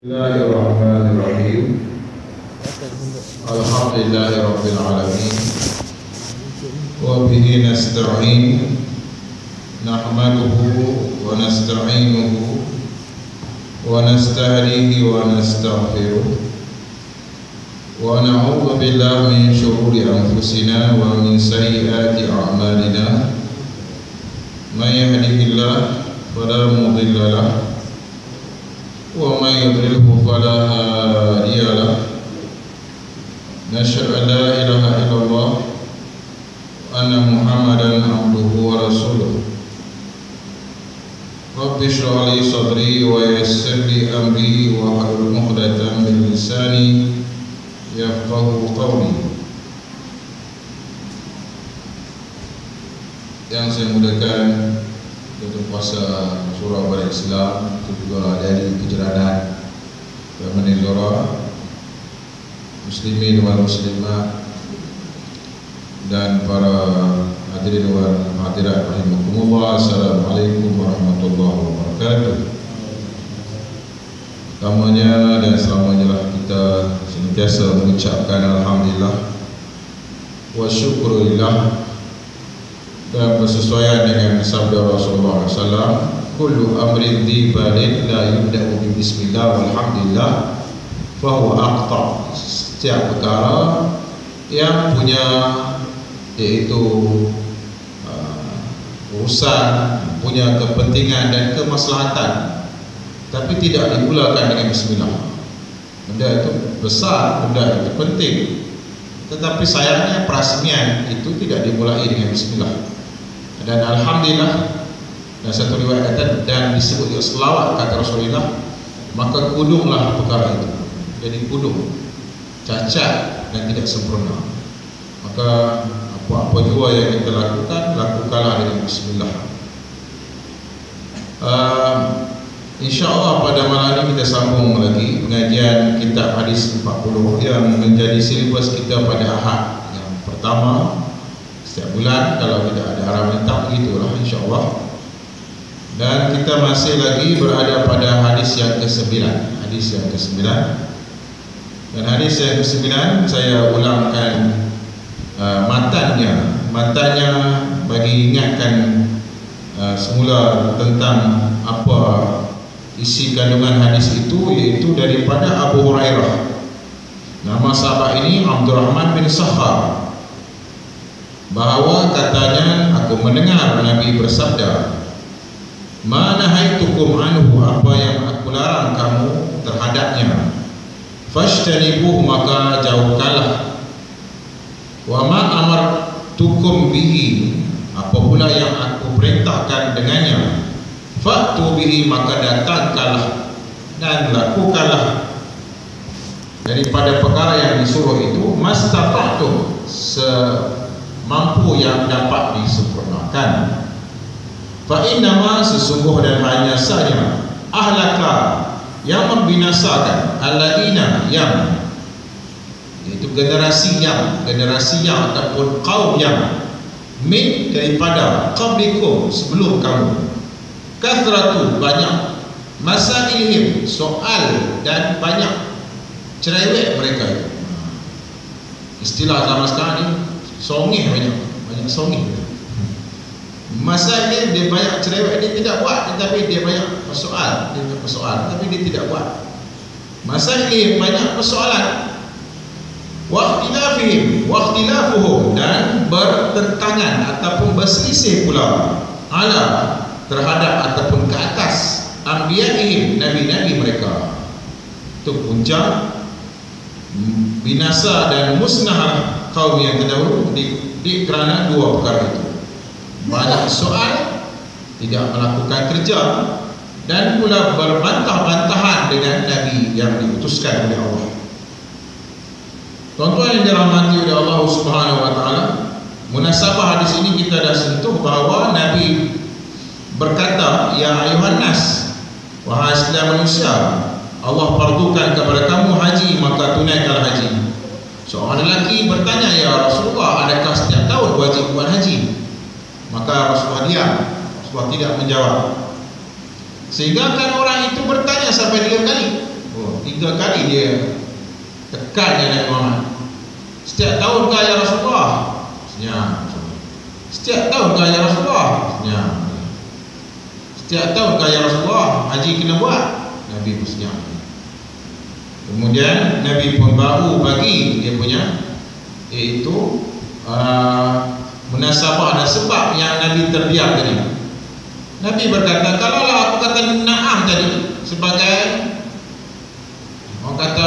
Bismillahirrahmanirrahim. Alhamdulillahirabbil alamin. Wa bihi nasta'in. Nahmaduhu wa nasta'inuhu wa nasta'dihi wa nastaghfiruh. Wa na'udzu billahi min shururi anfusina wa min sayyiati a'malina. May yahdihillahu fala mudilla lahu wa may yudlilhu fala hadiya lahu. Nashhadu an la ilaha illallah wa anna Muhammadan abduhu wa rasuluh. Rabbi shrah li sadri wa yassir li amri wa hlul 'uqdatam min lisani yafqahu qawli. Yang saya mudahkan untuk puasa surah pada Islam itu juga dari kejeranan Kementerian Muslimin wal Muslimat dan para hadirin wal hadirat rahimakumullah. Assalamualaikum warahmatullahi wabarakatuh. Pertamanya dan selamanya kita senantiasa mengucapkan alhamdulillah wa syukurillah, dan bersesuaian dengan sabda Rasulullah SAW, kullu amrin dhi balin la yubda'u bi bismillah walhamdulillah fahuwa aqta. Setiap perkara yang punya iaitu urusan, punya kepentingan dan kemaslahatan, tapi tidak dimulakan dengan bismillah, benda itu besar, benda itu penting, tetapi sayangnya perasmian itu tidak dimulai dengan bismillah. Dan alhamdulillah, dan satu riwayat kata, dan disebut juga selawat kata Rasulullah, maka kudunglah perkara itu. Jadi kudung, cacat dan tidak sempurna. Maka apa-apa jua yang kita lakukan, lakukanlah dengan bismillah. InsyaAllah pada malam ini kita sambung lagi pengajian kitab hadis 40 yang menjadi silibus kita pada Ahad yang pertama setiap bulan, kalau tidak ada haram tak begitulah insyaAllah. Dan kita masih lagi berada pada hadis yang ke-9. Hadis yang ke-9. Dan hadis yang ke-9 saya ulangkan matanya bagi ingatkan semula tentang apa isi kandungan hadis itu, yaitu daripada Abu Hurairah. Nama sahabat ini Abdurrahman bin Sakhar, bahawa katanya, aku mendengar Nabi bersabda, ma nahaitukum anhu, apa yang aku larang kamu terhadapnya, fashtanibuh, maka jauhkanlah, wa ma amartukum bihi, apa pula yang aku perintahkan dengannya, fa'tu bihi, maka datangkanlah dan lakukanlah daripada perkara yang disuruh itu, mastata'tum, semampu yang dapat disempurnakan. Fa innama, sesungguh dan hanya saja, ahlaka, yang membinasakan, alladzina, yang itu generasi yang ataupun kaum yang, min, daripada, qablikum, sebelum kamu, kathratu, banyak, masailihim, soal dan banyak cerewet mereka itu. Istilah zaman sekarang ni, songih, banyak songih. Masailih, dia banyak cerewet, dia tidak buat, tetapi dia banyak persoalan, tapi dia tidak buat. Masailih, banyak persoalan. Waqtilafihim, waqtilafuhum, dan bertentangan ataupun berselisih pula, ala, terhadap ataupun ke atas, anbiya'ihim, nabi-nabi mereka. Itu puncak binasa dan musnah kaum yang terdahulu di kerana dua perkara itu. Banyak soal, tidak melakukan kerja, dan pula berbantah-bantahan dengan nabi yang diutuskan oleh Allah. Tuan-tuan yang dirahmati oleh Allah Subhanahu wa taala, munasabah hadis ini kita dah sentuh bahawa Nabi berkata, ya ayuhan nas, wahai sekalian manusia, Allah fardukan kepada kamu haji, maka tunaikan haji. Seorang lelaki bertanya, ya Rasulullah, adakah setiap tahun wajib buat haji? Maka Rasulullah diam, Rasulullah tidak menjawab. Sehingga kan orang itu bertanya sampai 3 kali. 3 kali dia tekan Nabi Muhammad. Setiap tahun kah ya Rasulullah? Senyap. Setiap tahun kah ya Rasulullah? Senyap. Setiap tahun kah ya Rasulullah haji kena buat? Nabi pun senyap. Kemudian Nabi pun baru bagi dia punya, iaitu munasabah dan sebab yang Nabi terdiam tadi. Nabi berkata, kalaulah aku kata na'am tadi sebagai orang kata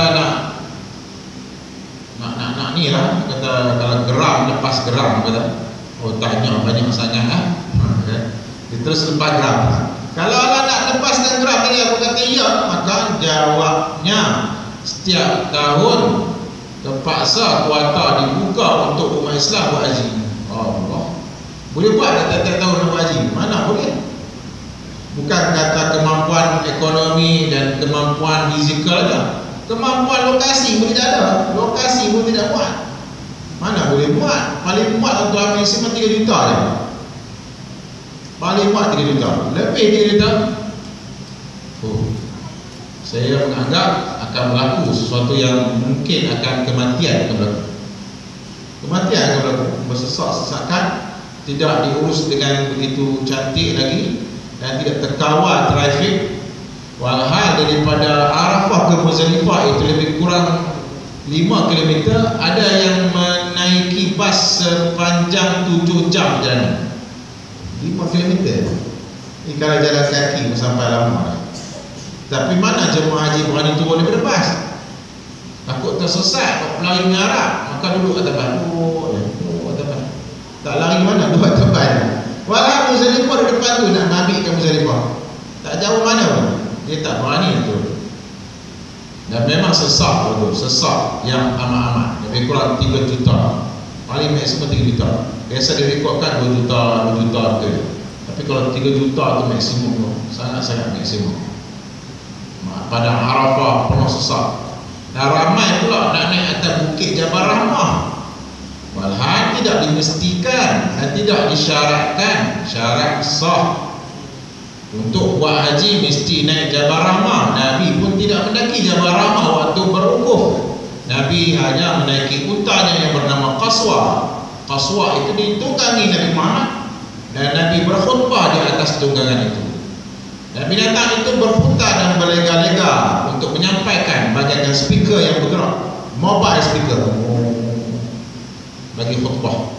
nak ni lah, kata kalau geram, lepas geram, kata oh tanya banyak sangat dia terus lepas geram. Kalau Allah nak lepaskan geram tadi, aku kata ya, maka jawabnya setiap tahun terpaksa kuota dibuka untuk umat Islam buat haji. Allah, boleh buat tak tiap tahun nak buat haji? Mana boleh. Bukan kata kemampuan ekonomi dan kemampuan fizikal saja, kemampuan lokasi pun tidak ada, lokasi pun tidak buat. Mana boleh buat? Paling buat untuk ambil cuma 3 juta je. Paling buat 3 juta, lebih 3 juta. Saya menganggap akan berlaku sesuatu yang mungkin akan kematian akan berlaku. Kematian akan berlaku, bersesak-sesakan, tidak diurus dengan begitu cantik lagi, dan tidak terkawal trafik. Walhal daripada Arafah ke Muzdalifah itu lebih kurang 5 km, ada yang menaiki bas sepanjang 7 jam perjalanan. 5 km ini kalau jalan kaki sampai lama. Tapi mana jemaah haji berani turun daripada bas? Takut tersesat, kalau lari mengarah, maka duduk atas ban. Tak lari mana, duduk atas ban. Walau Muzdalifah di depan tu, nak ambil ke Muzdalifah, tak jauh mana pun, dia tak berani tu. Dan memang sesak tu, sesak yang amat-amat, lebih kurang 3 juta, paling maksimum 3 juta. Biasa direkodkan 2 juta, 2 juta betul. Tapi kalau 3 juta tu maksimum tu, sangat-sangat maksimum. Pada Arafah penuh sesak. Dan ramai pula nak naik atas bukit Jabal Rahmah. Walhal tidak dimestikan dan tidak disyaratkan syarat sah untuk buat haji mesti naik Jabal Rahmah. Nabi pun tidak mendaki Jabal Rahmah waktu berwukuf. Nabi hanya menaiki untanya yang bernama Qaswa. Qaswa itu ditunggangi Nabi Muhammad, dan Nabi berkhutbah di atas tunggangan itu. Dan binatang itu berputar dan berlega-lega untuk menyampaikan bagaikan speaker yang bergerak, mobile speaker, bagi khutbah.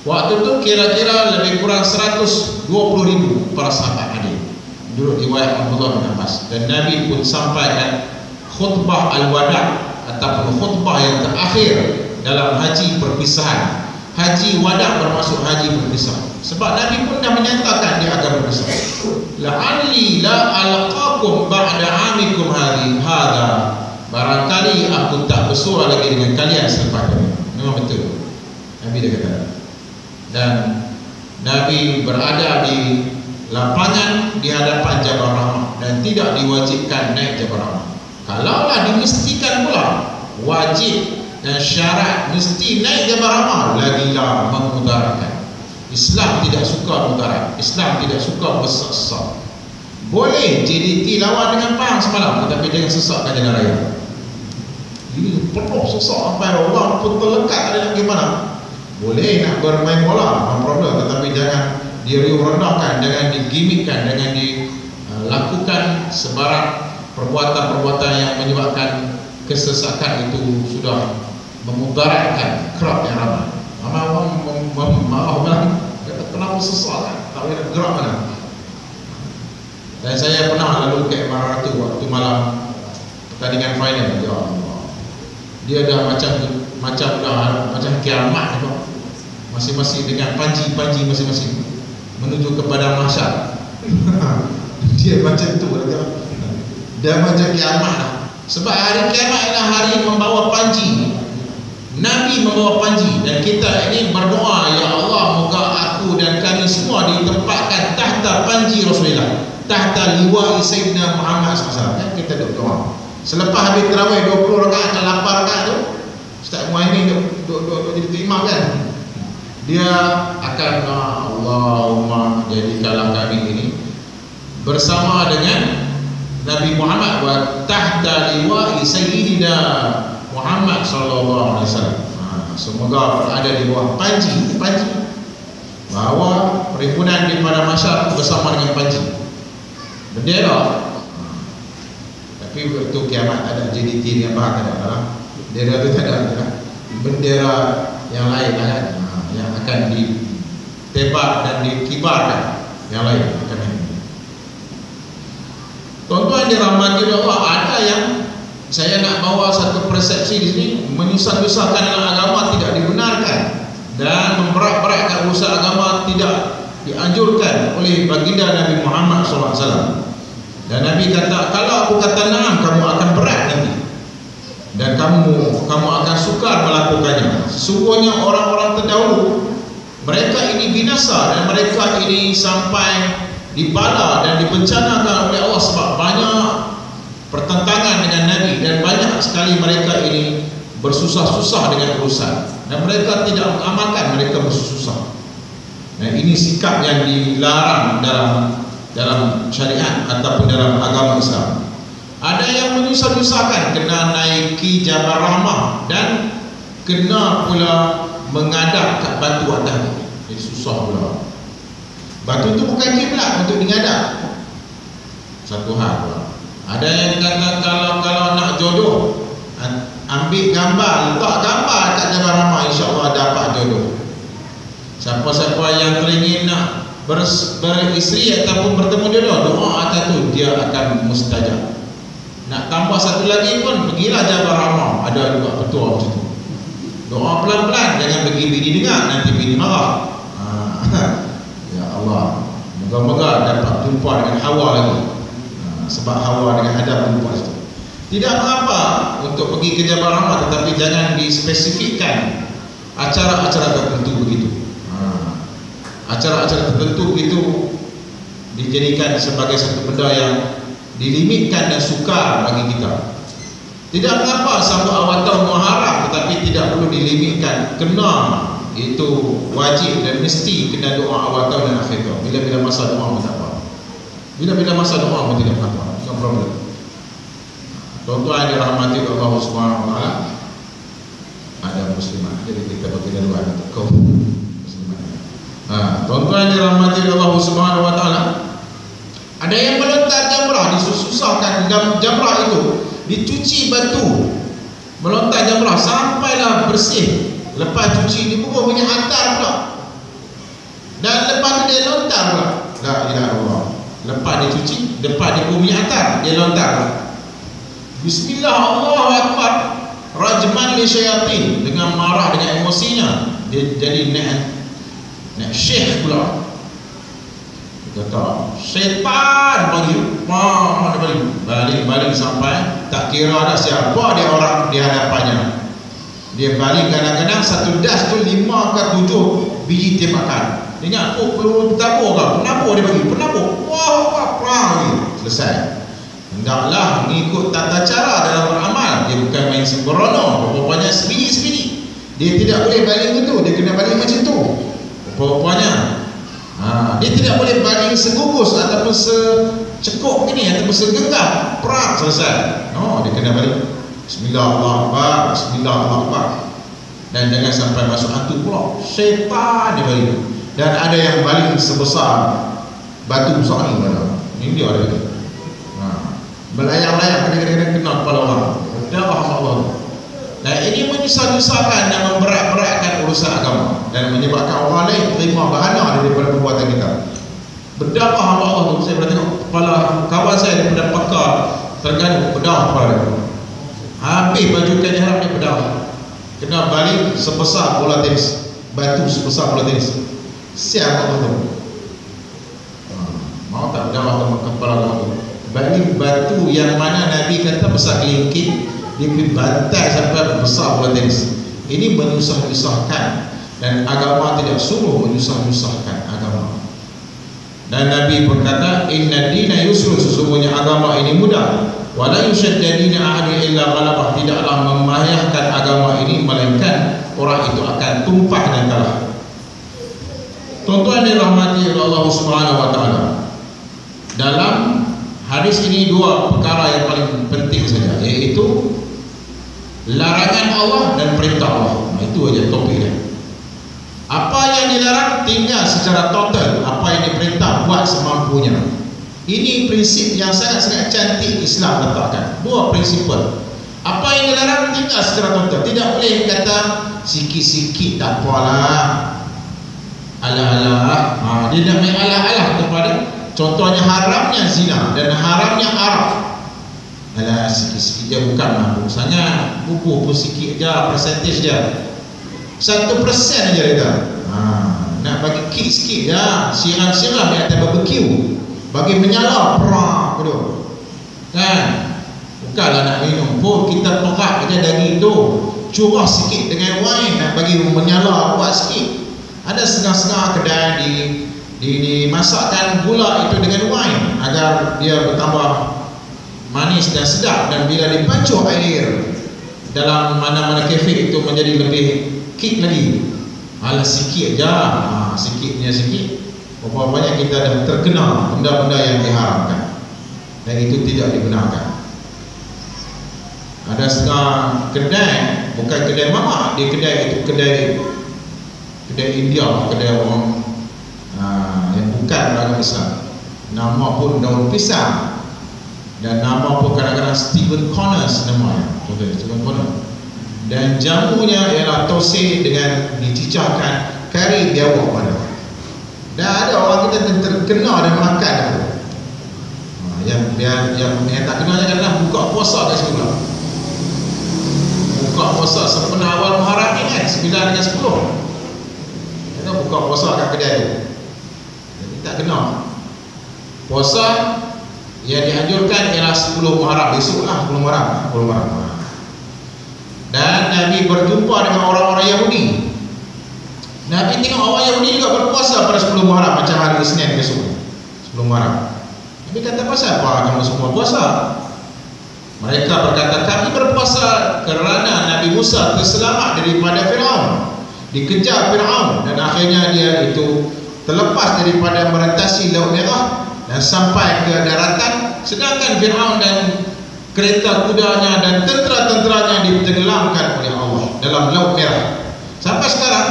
Waktu itu kira-kira lebih kurang 120,000 para sahabat hadir. Menurut riwayat Abdullah bin Abbas. Dan Nabi pun sampaikan khutbah al-wada' ataupun khutbah yang terakhir dalam haji perpisahan. Haji wada' bermaksud haji berpisah. Sebab Nabi pun dah menyatakan dia akan berpisah. La'alli la alaqakum ba'da amikum hadha. Barangkali aku tak bersua lagi dengan kalian selepas ini. Memang betul, Nabi dah kata. Dan Nabi berada di lapangan di hadapan Jabal Rahmah dan tidak diwajibkan naik Jabal Rahmah. Kalaulah dimestikan pula wajib dan syarat mesti naik Jabal Rahmah, lagilah memudaratkan. Islam tidak suka mudarat, Islam tidak suka bersesak. Boleh JDT lawan dengan PAN semalam, tetapi jangan sesakkan jalan raya. Ini penuh sesak sampai orang pun terlekat, ada nak gimana. Boleh nak bermain bola, no problem, tetapi jangan diriuh rendahkan, jangan digimikkan, jangan dilakukan sebarang perbuatan-perbuatan yang menyebabkan kesesakan. Itu sudah memudaratkan kerap yang ramai. Maaf kenapa sesak kan? Tak boleh gerak mana. Dan saya pernah lalu ke Emirat tu waktu malam pertandingan final. Ya Allah, dia dah macam kiamat tu. Masing-masing dengan panji-panji masing-masing menuju kepada mahsyar. Dia macam tu, dia macam kiamat lah. Sebab hari kiamat ialah hari membawa panji. Nabi membawa panji, dan kita ini berdoa, ya Allah, moga aku dan kami semua ditempatkan tahta panji Rasulullah, tahta liwa'i Sayyidina Muhammad SAW. Kan kita doa selepas habis tarawih 20 rakaat atau 8 rakaat tu, Ustaz Muhaimin duduk jadi imam kan, dia akan Allahumma jadikanlah kami ini bersama dengan Nabi Muhammad wa tahta liwa'i sayyidina Muhammad sallallahu alaihi wasallam. Semoga berada di bawah panji bahawa perhimpunan di pada masyarakat bersama dengan panji bendera. Tapi waktu kiamat ada JDT dengan bahkan ada bendera itu tak ada, bendera yang lain ada yang akan ditembak dan dikibarkan, yang lain akan ada. Tuan-tuan dirahmati Allah, ada yang saya nak bawa satu persepsi di sini, menyusah-nyusahkan dalam agama tidak dibenarkan dan memberat-beratkan urusan agama tidak dianjurkan oleh baginda Nabi Muhammad SAW. Dan Nabi kata, kalau aku kata na'am, kamu akan berat nanti dan kamu akan sukar melakukannya. Sesungguhnya orang-orang terdahulu mereka ini binasa dan mereka ini sampai dibala dan dibencanakan oleh Allah sebab banyak pertentangan dengan Nabi dan banyak sekali mereka ini bersusah-susah dengan urusan dan mereka tidak mengamalkan, mereka bersusah. Nah, ini sikap yang dilarang dalam syariat ataupun dalam agama Islam. Ada yang menyusah-nyusahkan kena naiki Jabal Rahmah dan kena pula mengadap kat batu atas. Jadi susah pula. Batu itu bukan kiblat untuk digadap. Satu hal pula. Ada yang kata kalau nak jodoh, ambil gambar, letak gambar kat Jabal Rahmah, insya-Allah dapat jodoh. Siapa-siapa yang teringin nak beristeri ataupun bertemu jodoh, doa atas tu dia akan mustajab. Nak tambah satu lagi pun, pergilah Jabal Rahmah, ada juga petua macam tu. Doa pelan-pelan, jangan bagi bini dengar, nanti bini marah. Ya Allah, moga-moga dapat jumpa dengan Hawa lagi. Sebab Hawa dengan Adam jumpa situ. Tidak mengapa untuk pergi ke Jabal Rahmah, tetapi jangan dispesifikkan acara-acara tertentu begitu. Acara-acara tertentu itu dijadikan sebagai satu benda yang dilimitkan dan sukar bagi kita. Tidak mengapa sambut awal tahun Muharram, tetapi tidak perlu dilimitkan. Kena, itu wajib dan mesti kena doa awal tahun dan akhir tahun. Bila-bila masa doa pun tak apa. Bila-bila masa doa pun tidak apa. No problem. Tuan-tuan yang dirahmati Allah Subhanahu wa taala, ada muslimat. Jadi kita bagi luar untuk kaum muslimat. Tuan-tuan yang dirahmati Allah Subhanahu wa taala, ada yang melontar jamrah, disusahkan jamrah itu dicuci batu, melontar jamrah sampailah bersih. Lepas cuci dibubur minyak atar pula, dan lepas tu dia lontar pula. La ilaha illallah. Lepas dia cuci, lepas dia bubur minyak atar, dia lontar pula. Bismillah, Allahu Akbar. Rajman li syayatin, dengan marah, dengan emosinya dia jadi nak syekh pula. Kata syaitan balik sampai tak kira dah siapa dia orang di hadapannya. Dia balik kadang-kadang satu das tu 5 ke 7 biji tembakan. Ingat, perlu tabur ke? Penabur dia bagi, penabur. Wah, perang selesai. Hendaklah mengikut tata cara dalam beramal. Dia bukan main sembrono, rupanya sebiji-sebiji. Dia tidak boleh baling begitu, dia kena baling macam tu. Rupanya dia tidak boleh baling segugus ataupun secekuk gini ataupun segenggam, perang selesai. Dia kena baling Bismillahirrahmanirrahim, Bismillahirrahmanirrahim. Dan jangan sampai masuk hantu pula, syaitan dia baling. Dan ada yang baling sebesar batu besar ni mana. Ini dia ada lagi. Melayang-layang kadang-kadang kena kepala orang. Darah Allah. Dan ini menyusah-nyusahkan dan memberat-beratkan urusan agama dan menyebabkan orang lain terima bahana daripada perbuatan kita. Berdarah hamba Allah tu. Saya pernah tengok kepala kawan saya daripada pakar tergaduh, berdarah kepala dia. Habis baju kain ihram dia berdarah. Kena balik sebesar bola tenis, batu sebesar bola tenis. Siapa Allah tu? Mau tak berdarah kepala Allah tu? Balik batu yang mana Nabi kata besar kelingking, dia pergi bantai sampai besar bola tenis. Ini menyusah-nyusahkan, dan agama tidak suruh menyusah-nyusahkan agama. Dan Nabi berkata, inna dina yusrun, sesungguhnya agama ini mudah. Wala yushaddadina ahadin illa ghalabah, tidaklah memahayahkan agama ini melainkan orang itu akan tumpah dan kalah. Tuan-tuan dirahmati oleh Allah Subhanahu wa taala, dalam hadis ini dua perkara yang paling penting saja, iaitu larangan Allah dan perintah Allah. Itu aja topiknya. Apa yang dilarang tinggal secara total, apa yang diperintah buat semampunya. Ini prinsip yang sangat-sangat cantik Islam letakkan. Dua prinsipal. Apa yang dilarang tinggal secara total. Tidak boleh kata sikit-sikit tak apalah, ala-ala. Dia nak main ala-ala kepada, contohnya haramnya zina dan haramnya arak. Alah, sikit-sikit je, bukanlah sangat, bubuh pun sikit je, percentage je 1% aja dia. Nak bagi kit sikit je, siram-siram di atas barbecue, bagi menyala perak tu kan. Bukanlah nak minum pun, kita perak aja daging tu, curah sikit dengan wine, nak bagi menyala buat sikit. Ada setengah-setengah kedai dimasakkan gula itu dengan wine agar dia bertambah manis dan sedap, dan bila dipancuh air dalam mana-mana kafe itu menjadi lebih kick lagi. Alah, sikit je, sikitnya sikit, berapa banyak kita dah terkena benda-benda yang diharamkan, dan itu tidak dibenarkan. Ada setengah kedai, bukan kedai mamak, di kedai itu kedai India, kedai orang yang bukan beragama Islam, nama pun daun pisang, dan nama pun kadang-kadang Stephen Connors namanya, Stephen Connors, dan jamunya ialah tosai dengan dicicahkan kari biawak pada. Dan ada orang kita terkena dan makan tu. Yang tak kenal adalah buka puasa kat sekolah. Buka puasa sempena awal Muharram ni kan, 9 dengan 10. Kita buka puasa kat kedai tu. Jadi tak kenal. Puasa yang dianjurkan ialah 10 Muharram, besok lah 10 Muharram. Dan Nabi berjumpa dengan orang-orang Yahudi. Nabi tengok orang Yahudi juga berpuasa pada 10 Muharram, macam hari Isnin besok 10 Muharram. Nabi kata, pasal apa kamu semua puasa? Mereka berkata, kami berpuasa kerana Nabi Musa terselamat daripada Fir'aun, dikejar Fir'aun, dan akhirnya dia itu terlepas daripada merentasi Laut Merah dan sampai ke daratan, sedangkan Fir'aun dan kereta kudanya dan tentera-tenteranya ditenggelamkan oleh Allah dalam Laut Merah. Sampai sekarang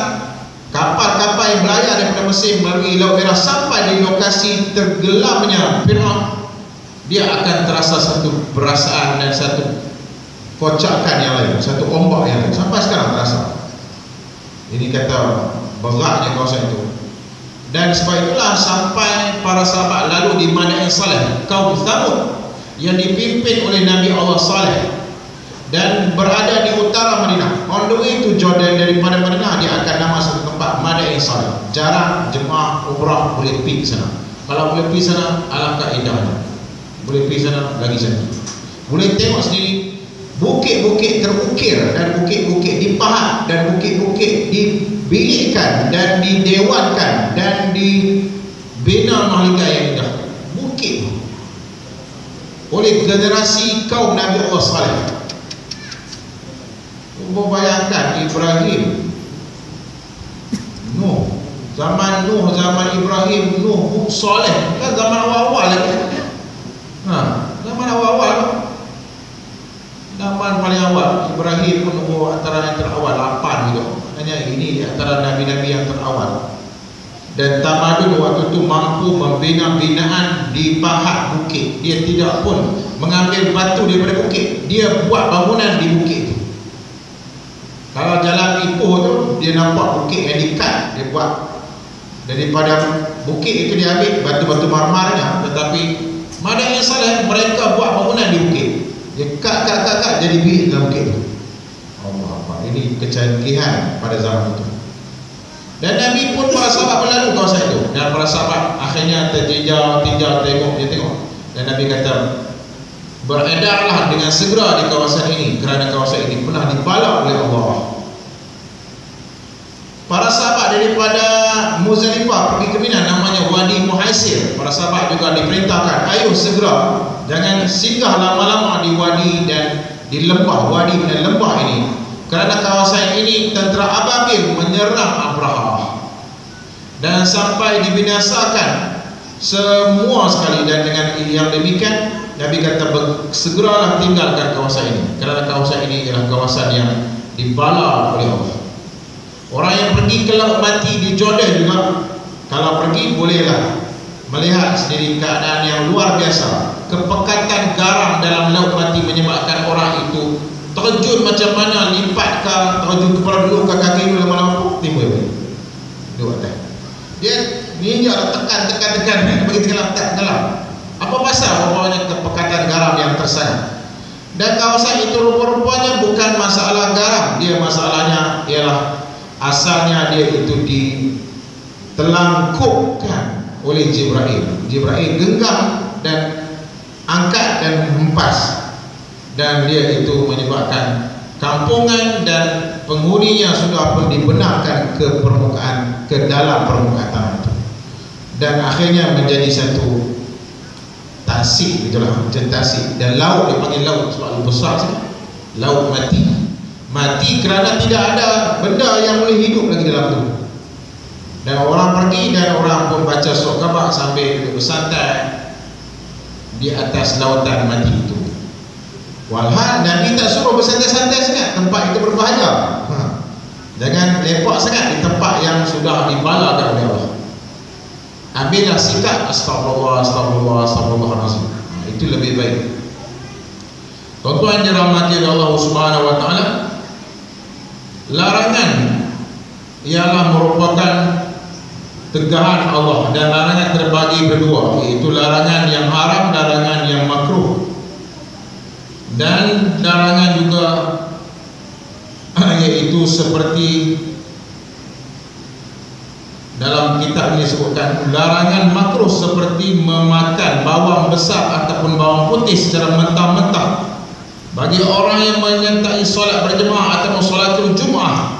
kapal-kapal yang berlayar daripada Mesir melalui Laut Merah sampai di lokasi tenggelamnya Fir'aun, dia akan terasa satu perasaan dan satu kocakan yang lain, satu ombak yang lain. Sampai sekarang terasa. Ini kata beratnya kawasan itu. Dan sebab itulah sampai para sahabat lalu di Madain Saleh, kaum Thamud yang dipimpin oleh Nabi Allah Saleh, dan berada di utara Madinah, on the way to Jordan. Daripada Madinah dia akan nama satu tempat Madain Saleh. Jarang jemaah umrah boleh pergi ke sana. Kalau boleh pergi sana, alangkah indahnya. Boleh pergi sana, lagi cantik. Boleh tengok sendiri bukit-bukit terukir, dan bukit-bukit dipahat, dan bukit-bukit dibilikkan dan didewankan dan dibina mahligai yang indah. Bukit oleh generasi kaum Nabi Allah Saleh. Bayangkan Ibrahim, Nuh, zaman Nuh, zaman Ibrahim, Nuh, Saleh, kan zaman awal-awal lagi. Zaman awal-awal, zaman paling awal. Ibrahim pun antara yang terawal, 8 gitu. Hanya ini antara nabi-nabi yang terawal. Dan tamadun waktu itu mampu membina binaan di pahat bukit. Dia tidak pun mengambil batu daripada bukit, dia buat bangunan di bukit itu. Kalau jalan Ipoh tu, dia nampak bukit yang dikat, dia buat daripada bukit itu, dia ambil batu-batu marmarnya. Tetapi Madain Saleh, mereka buat bangunan di bukit, dia kat jadi bilik dalam bukit itu. Allah apa, ini kecanggihan pada zaman itu. Dan Nabi pun, para sahabat berlalu kawasan itu, dan para sahabat akhirnya tinjau tengok. Dan Nabi kata, beredarlah dengan segera di kawasan ini, kerana kawasan ini pernah dibalak oleh Allah. Para sahabat daripada Muzdalifah pergi ke Mina, namanya Wadi Muhaisir. Para sahabat juga diperintahkan, ayo segera, jangan singgah lama-lama di wadi dan di lembah, wadi dan lembah ini, kerana kawasan ini tentera ababil menyerang Abraha dan sampai dibinasakan semua sekali. Dan dengan yang demikian Nabi kata segeralah tinggalkan kawasan ini, kerana kawasan ini ialah kawasan yang dibala oleh Allah. Orang yang pergi ke laut mati di Jordan juga, kalau pergi bolehlah melihat sendiri keadaan yang luar biasa. Kepekatan garam dalam laut mati menyebabkan orang itu terjun macam mana, lipat ke, terjun kepala dulu ke kaki dulu, lama-lama timbul dua atas. Dia ninja tekan bagi tenggelam. Apa pasal? Rupanya kepekatan garam yang tersayang. Dan kawasan itu rupa-rupanya bukan masalah garam, dia masalahnya ialah asalnya dia itu ditelangkupkan oleh Jibril. Jibril genggam dan angkat dan hempas, dan dia itu menyebabkan kampungan dan penghuninya sudah pun dibenarkan ke permukaan, ke dalam permukaan tanah itu, dan akhirnya menjadi satu tasik, itulah macam tasik. Dan laut dipanggil laut sebab besar sekali. Laut mati kerana tidak ada benda yang boleh hidup lagi dalam itu. Dan orang pergi dan orang pun baca surat khabar sambil bersantai di atas lautan mati itu. Walhal Nabi tak suruh bersantai-santai sangat, tempat itu berbahaya. Jangan lepak sangat di tempat yang sudah dibalakan oleh Allah. Ambillah sikap astagfirullahaladzim. Itu lebih baik. Tuan-tuan dirahmati Allah Subhanahu wa taala, larangan ialah merupakan tegahan Allah, dan larangan terbagi berdua, iaitu larangan yang haram, larangan yang makruh. Dan larangan juga yaitu seperti dalam kitab ini disebutkan, larangan makruh seperti memakan bawang besar ataupun bawang putih secara mentah-mentah bagi orang yang menyertai solat berjemaah atau solatul Jumaah.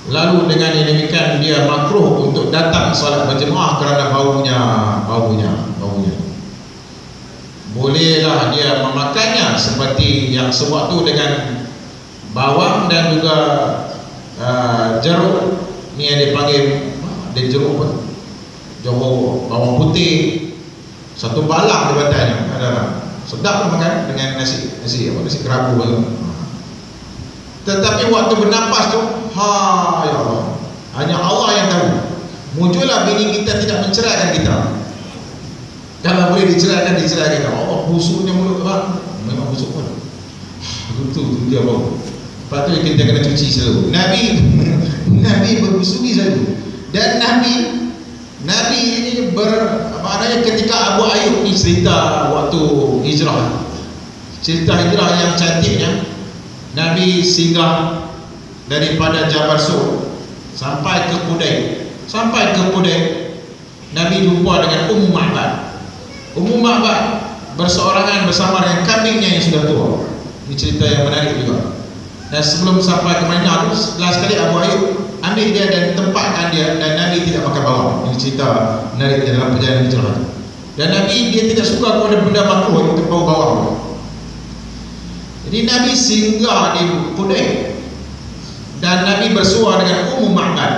Lalu dengan yang demikian dia makruh untuk datang solat berjemaah kerana baunya. Bolehlah dia memakannya seperti yang sebut tu dengan bawang dan juga jeruk. Ni yang dipanggil dia jeruk pun, jeruk bawang putih, satu balang di badannya, ada sedap makan dengan nasi kerabu tu. Tetapi waktu bernapas tu, ya Allah, hanya Allah yang tahu. Muncullah bini kita tidak menceraikan kita. Kalau boleh diceraikan. Allah busuknya mulut orang, memang busuk pun. Itu dia bau. Lepas tu kita kena cuci selalu. Nabi berbusuki selalu. Dan Nabi ini maknanya ketika Abu Ayyub ni cerita waktu hijrah, cerita hijrah yang cantiknya, Nabi singgah daripada Jabal Sur sampai ke Qudai. Nabi jumpa dengan Ummu Ma'bad berseorangan bersama dengan kambingnya yang sudah tua. Ini cerita yang menarik juga. Dan sebelum sampai ke Madinah tu, last sekali Abu Ayyub ambil dia dan tempatkan dia, dan Nabi tidak makan bawang. Ini cerita menarik dalam perjalanan hijrah. Dan Nabi dia tidak suka kepada benda makruh yang bau bawang. Jadi Nabi singgah di Qudai dan Nabi bersuara dengan Ummu Ma'bad.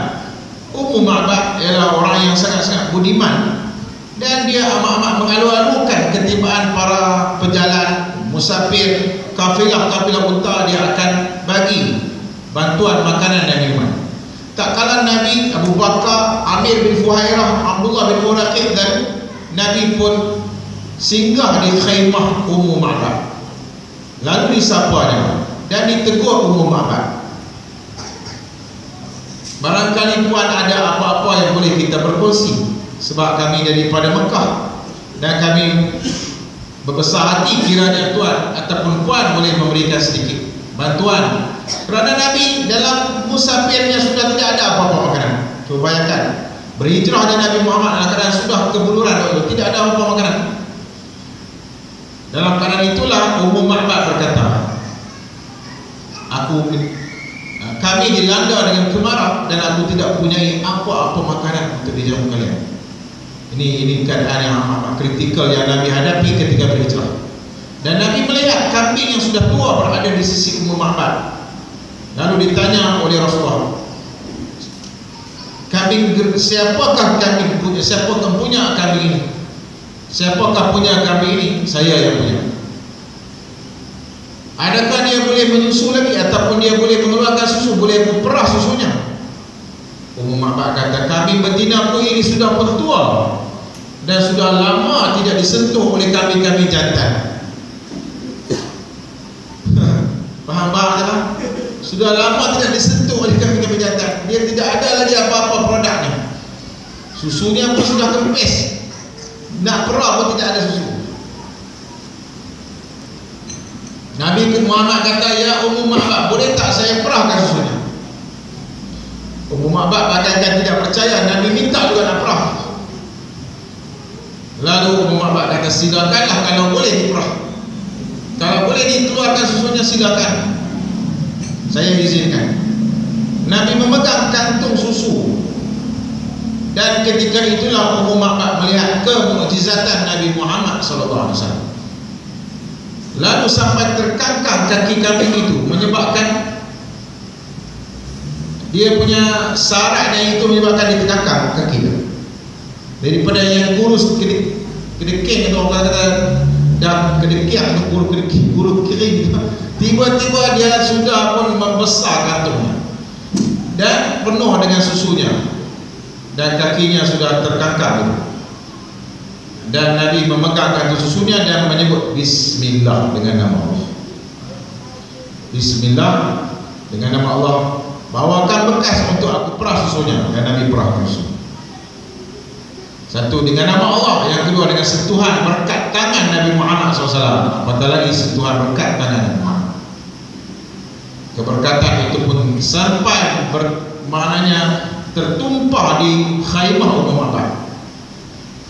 Ummu Ma'bad ialah orang yang sangat-sangat budiman, dan dia amat-amat mengalu-alukan ketibaan para pejalan, musafir, kafilah unta. Dia akan bagi bantuan makanan dan minuman. Tak kala Nabi, Abu Bakar, Amir bin Fuhairah, Abdullah bin Uraqid, dan Nabi pun singgah di khaymah Ummu Ma'bad. Lalu disapanya dan ditegur Ummu Ma'bad, barangkali puan ada apa-apa yang boleh kita berkongsi, sebab kami daripada Mekah dan kami berbesar hati kiranya tuan ataupun puan boleh memberikan sedikit bantuan. Kerana Nabi dalam musafirnya sudah tidak ada apa-apa makanan. Cuba bayangkan, berhijrah dan Nabi Muhammad dalam keadaan sudah kebuluran, tidak ada apa-apa makanan. Dalam keadaan itulah Ummu Ma'bad berkata, kami dilanda dengan kemarau dan aku tidak punyai apa-apa makanan untuk dijamu kalian. Ini keadaan yang amat kritikal yang Nabi hadapi ketika berhijrah. Dan Nabi melihat kambing yang sudah tua berada di sisi Ummu Ma'bad. Lalu ditanya oleh Rasulullah, siapakah kambing punya, siapakah punya kambing ini? Siapakah punya kambing ini? Saya yang punya. Adakah dia boleh menyusu lagi ataupun dia boleh mengeluarkan susu, boleh memperah susunya? Mak Bak kata, kambing betina pun ini sudah bertua dan sudah lama tidak disentuh oleh kambing-kambing jantan. Faham tak? Sudah lama tidak disentuh oleh kambing-kambing jantan. Dia tidak ada lagi apa-apa produknya. Susunya pun sudah kempis. Nak perah pun tidak ada susu. Nabi Muhammad kata, ya Ummu Ma'bad, boleh tak saya perahkan susunya? Ummu Ma'bad bagaikan tidak percaya. Nabi minta juga nak perah. Lalu Ummu Ma'bad kata, silakanlah kalau boleh diperah. Kalau boleh dikeluarkan susunya, silakan, saya izinkan. Nabi memegang kantung susu, dan ketika itulah Ummu Ma'bad melihat kemukjizatan Nabi Muhammad SAW. Lalu sampai terkangkang kaki kambing itu, menyebabkan dia punya saratnya itu menyebabkan dia terkangkang kaki itu. Daripada yang kurus kedeking, atau orang kata dah kedekiak atau guru kering, tiba-tiba dia sudah pun membesar kantungnya dan penuh dengan susunya, dan kakinya sudah terkangkang. Dan Nabi memegang kantung susunya dan menyebut Bismillah dengan nama Allah. Bismillah dengan nama Allah, bawakan bekas untuk aku perah susunya. Dan Nabi perahkan susu. Satu dengan nama Allah, yang kedua dengan sentuhan berkat tangan Nabi Muhammad SAW. Apatah lagi sentuhan berkat tangan Nabi Muhammad. Keberkatan itu pun sampai maknanya tertumpah di khaymah Ummu Ma'bad,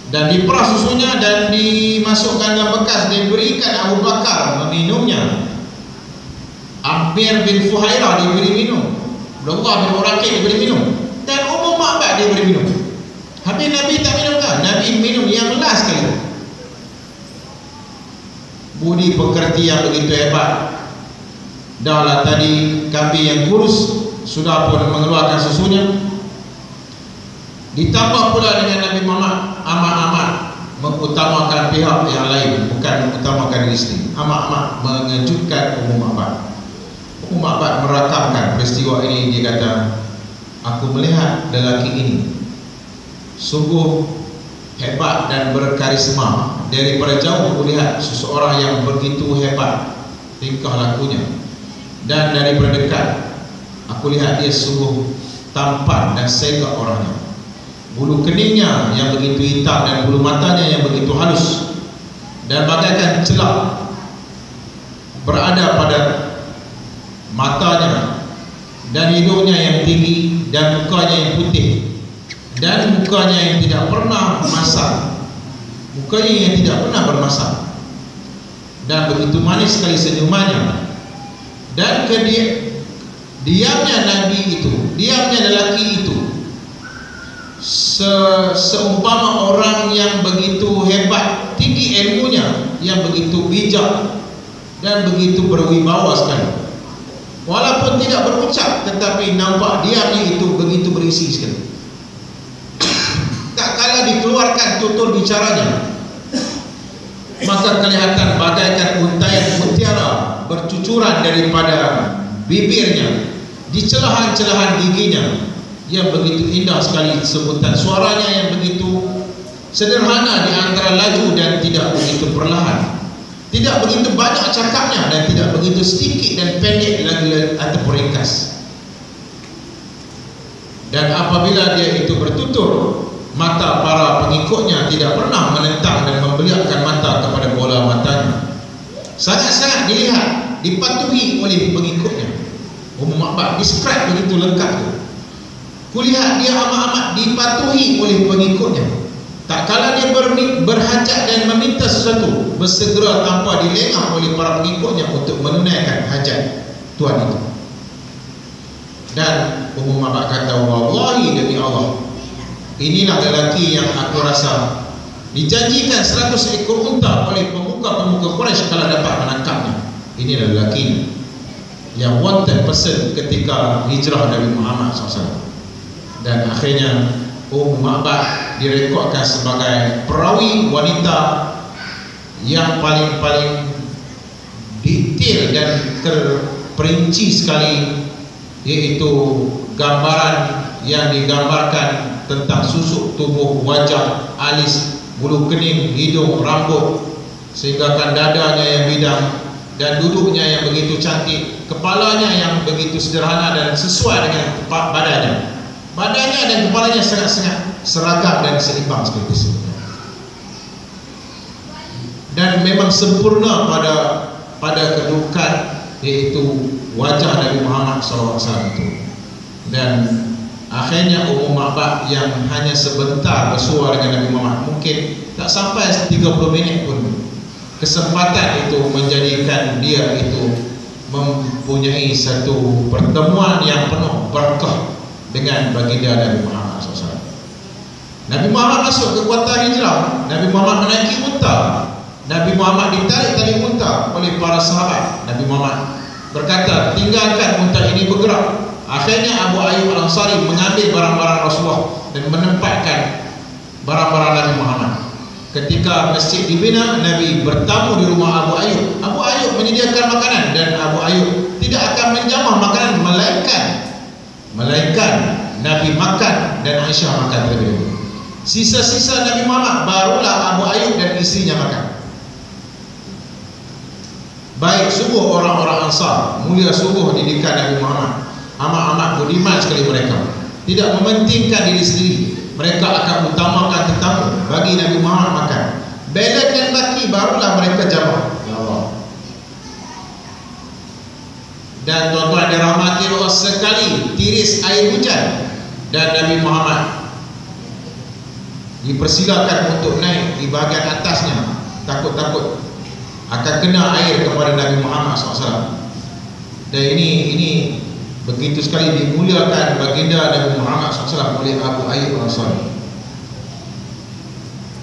dan diperah susunya dan dimasukkan dalam bekas, diberikan Abu Bakar meminumnya. Amir bin Fuhairah diberi minum, Abdullah bin Urakid diberi minum, dan Ummu Ma'bad diberi minum. Habis Nabi tak minum kan? Nabi minum yang last kali. Budi pekerti yang begitu hebat. Dahlah tadi kambing yang kurus sudah pun mengeluarkan susunya, ditambah pula dengan Nabi Muhammad amat-amat mengutamakan pihak yang lain, bukan mengutamakan isteri. Amat-amat mengejutkan Ummu Ma'bad. Ummu Ma'bad merakamkan peristiwa ini. Dia kata, aku melihat lelaki ini sungguh hebat dan berkarisma. Daripada jauh aku lihat seseorang yang begitu hebat tingkah lakunya, dan daripada dekat aku lihat dia sungguh tampan dan segak orangnya. Bulu keningnya yang begitu hitam dan bulu matanya yang begitu halus, dan bagaikan celak berada pada matanya, dan hidungnya yang tinggi, dan mukanya yang putih, dan mukanya yang tidak pernah masak, mukanya yang tidak pernah bermasak, dan begitu manis sekali senyumannya. Dan diamnya Nabi itu, diamnya lelaki itu, seumpama orang yang begitu hebat, tinggi ilmunya, yang begitu bijak dan begitu berwibawa sekali. Walaupun tidak berucap, tetapi nampak diamnya itu begitu berisi sekali. Tak kala dikeluarkan tutur bicaranya, maka kelihatan bagaikan untaian mutiara bercucuran daripada bibirnya, di celahan-celahan giginya yang begitu indah sekali sebutan, suaranya yang begitu sederhana di antara laju dan tidak begitu perlahan, tidak begitu banyak cakapnya dan tidak begitu sedikit dan pendek lagi ataupun ringkas. Dan apabila dia itu bertutur, mata para pengikutnya tidak pernah menentang dan membeliakkan mata kepada bola matanya. Sangat-sangat dilihat, dipatuhi oleh pengikutnya. Ummu Ma'bad describe begitu lengkap tu. Kulihat dia amat-amat dipatuhi oleh pengikutnya. Tak kala dia berhajat dan meminta sesuatu, bersegera tanpa dilengah oleh para pengikutnya untuk menunaikan hajat tuan itu. Dan Ummu Ma'bad kata, wallahi demi Allah, inilah lelaki yang aku rasa dijanjikan 100 ekor unta oleh pemuka-pemuka Quraisy kalau dapat menangkapnya. Inilah lelaki yang wanted person ketika hijrah Nabi Muhammad SAW. Dan akhirnya Ma'bad direkodkan sebagai perawi wanita yang paling detail dan terperinci sekali, yaitu gambaran yang digambarkan tentang susuk tubuh, wajah, alis, bulu kening, hidung, rambut, sehingga kan dadanya yang bidang dan duduknya yang begitu cantik, kepalanya yang begitu sederhana dan sesuai dengan badannya. Badannya dan kepalanya sangat-sangat seragam dan seimbang seperti itu. Dan memang sempurna pada kedudukan, yaitu wajah Nabi Muhammad SAW itu. Dan akhirnya Ma'bad yang hanya sebentar bersua dengan Nabi Muhammad, mungkin tak sampai 30 minit pun, kesempatan itu menjadikan dia itu mempunyai satu pertemuan yang penuh berkah dengan baginda Nabi Muhammad SAW. Nabi Muhammad masuk ke kota hijrah, Nabi Muhammad menaiki unta, Nabi Muhammad ditarik tali unta oleh para sahabat. Nabi Muhammad berkata, tinggalkan unta ini bergerak. Akhirnya Abu Ayyub Al-Ansari mengambil barang-barang Rasulullah dan menempatkan barang-barang Nabi Muhammad. Ketika masjid dibina, Nabi bertamu di rumah Abu Ayyub. Abu Ayyub menyediakan makanan dan Abu Ayyub tidak akan menjamah makanan, melainkan Nabi makan dan Aisyah makan terlebih dahulu. Sisa-sisa Nabi Muhammad barulah Abu Ayyub dan istrinya makan. Baik subuh orang-orang Ansar, mulia subuh didikan Nabi Muhammad, amat-amat budiman sekali mereka, tidak mementingkan diri sendiri. Mereka akan utamakan tetamu. Bagi Nabi Muhammad makan, bela dan baki barulah mereka jamah. Ya Allah. Dan tuan-tuan dirahmati Allah sekali, tiris air hujan dan Nabi Muhammad dipersilakan untuk naik di bahagian atasnya, takut-takut akan kena air kepada Nabi Muhammad SAW. Dan ini begitu sekali dimuliakan baginda Nabi Muhammad SAW oleh Abu Ayyub Al-Ansari.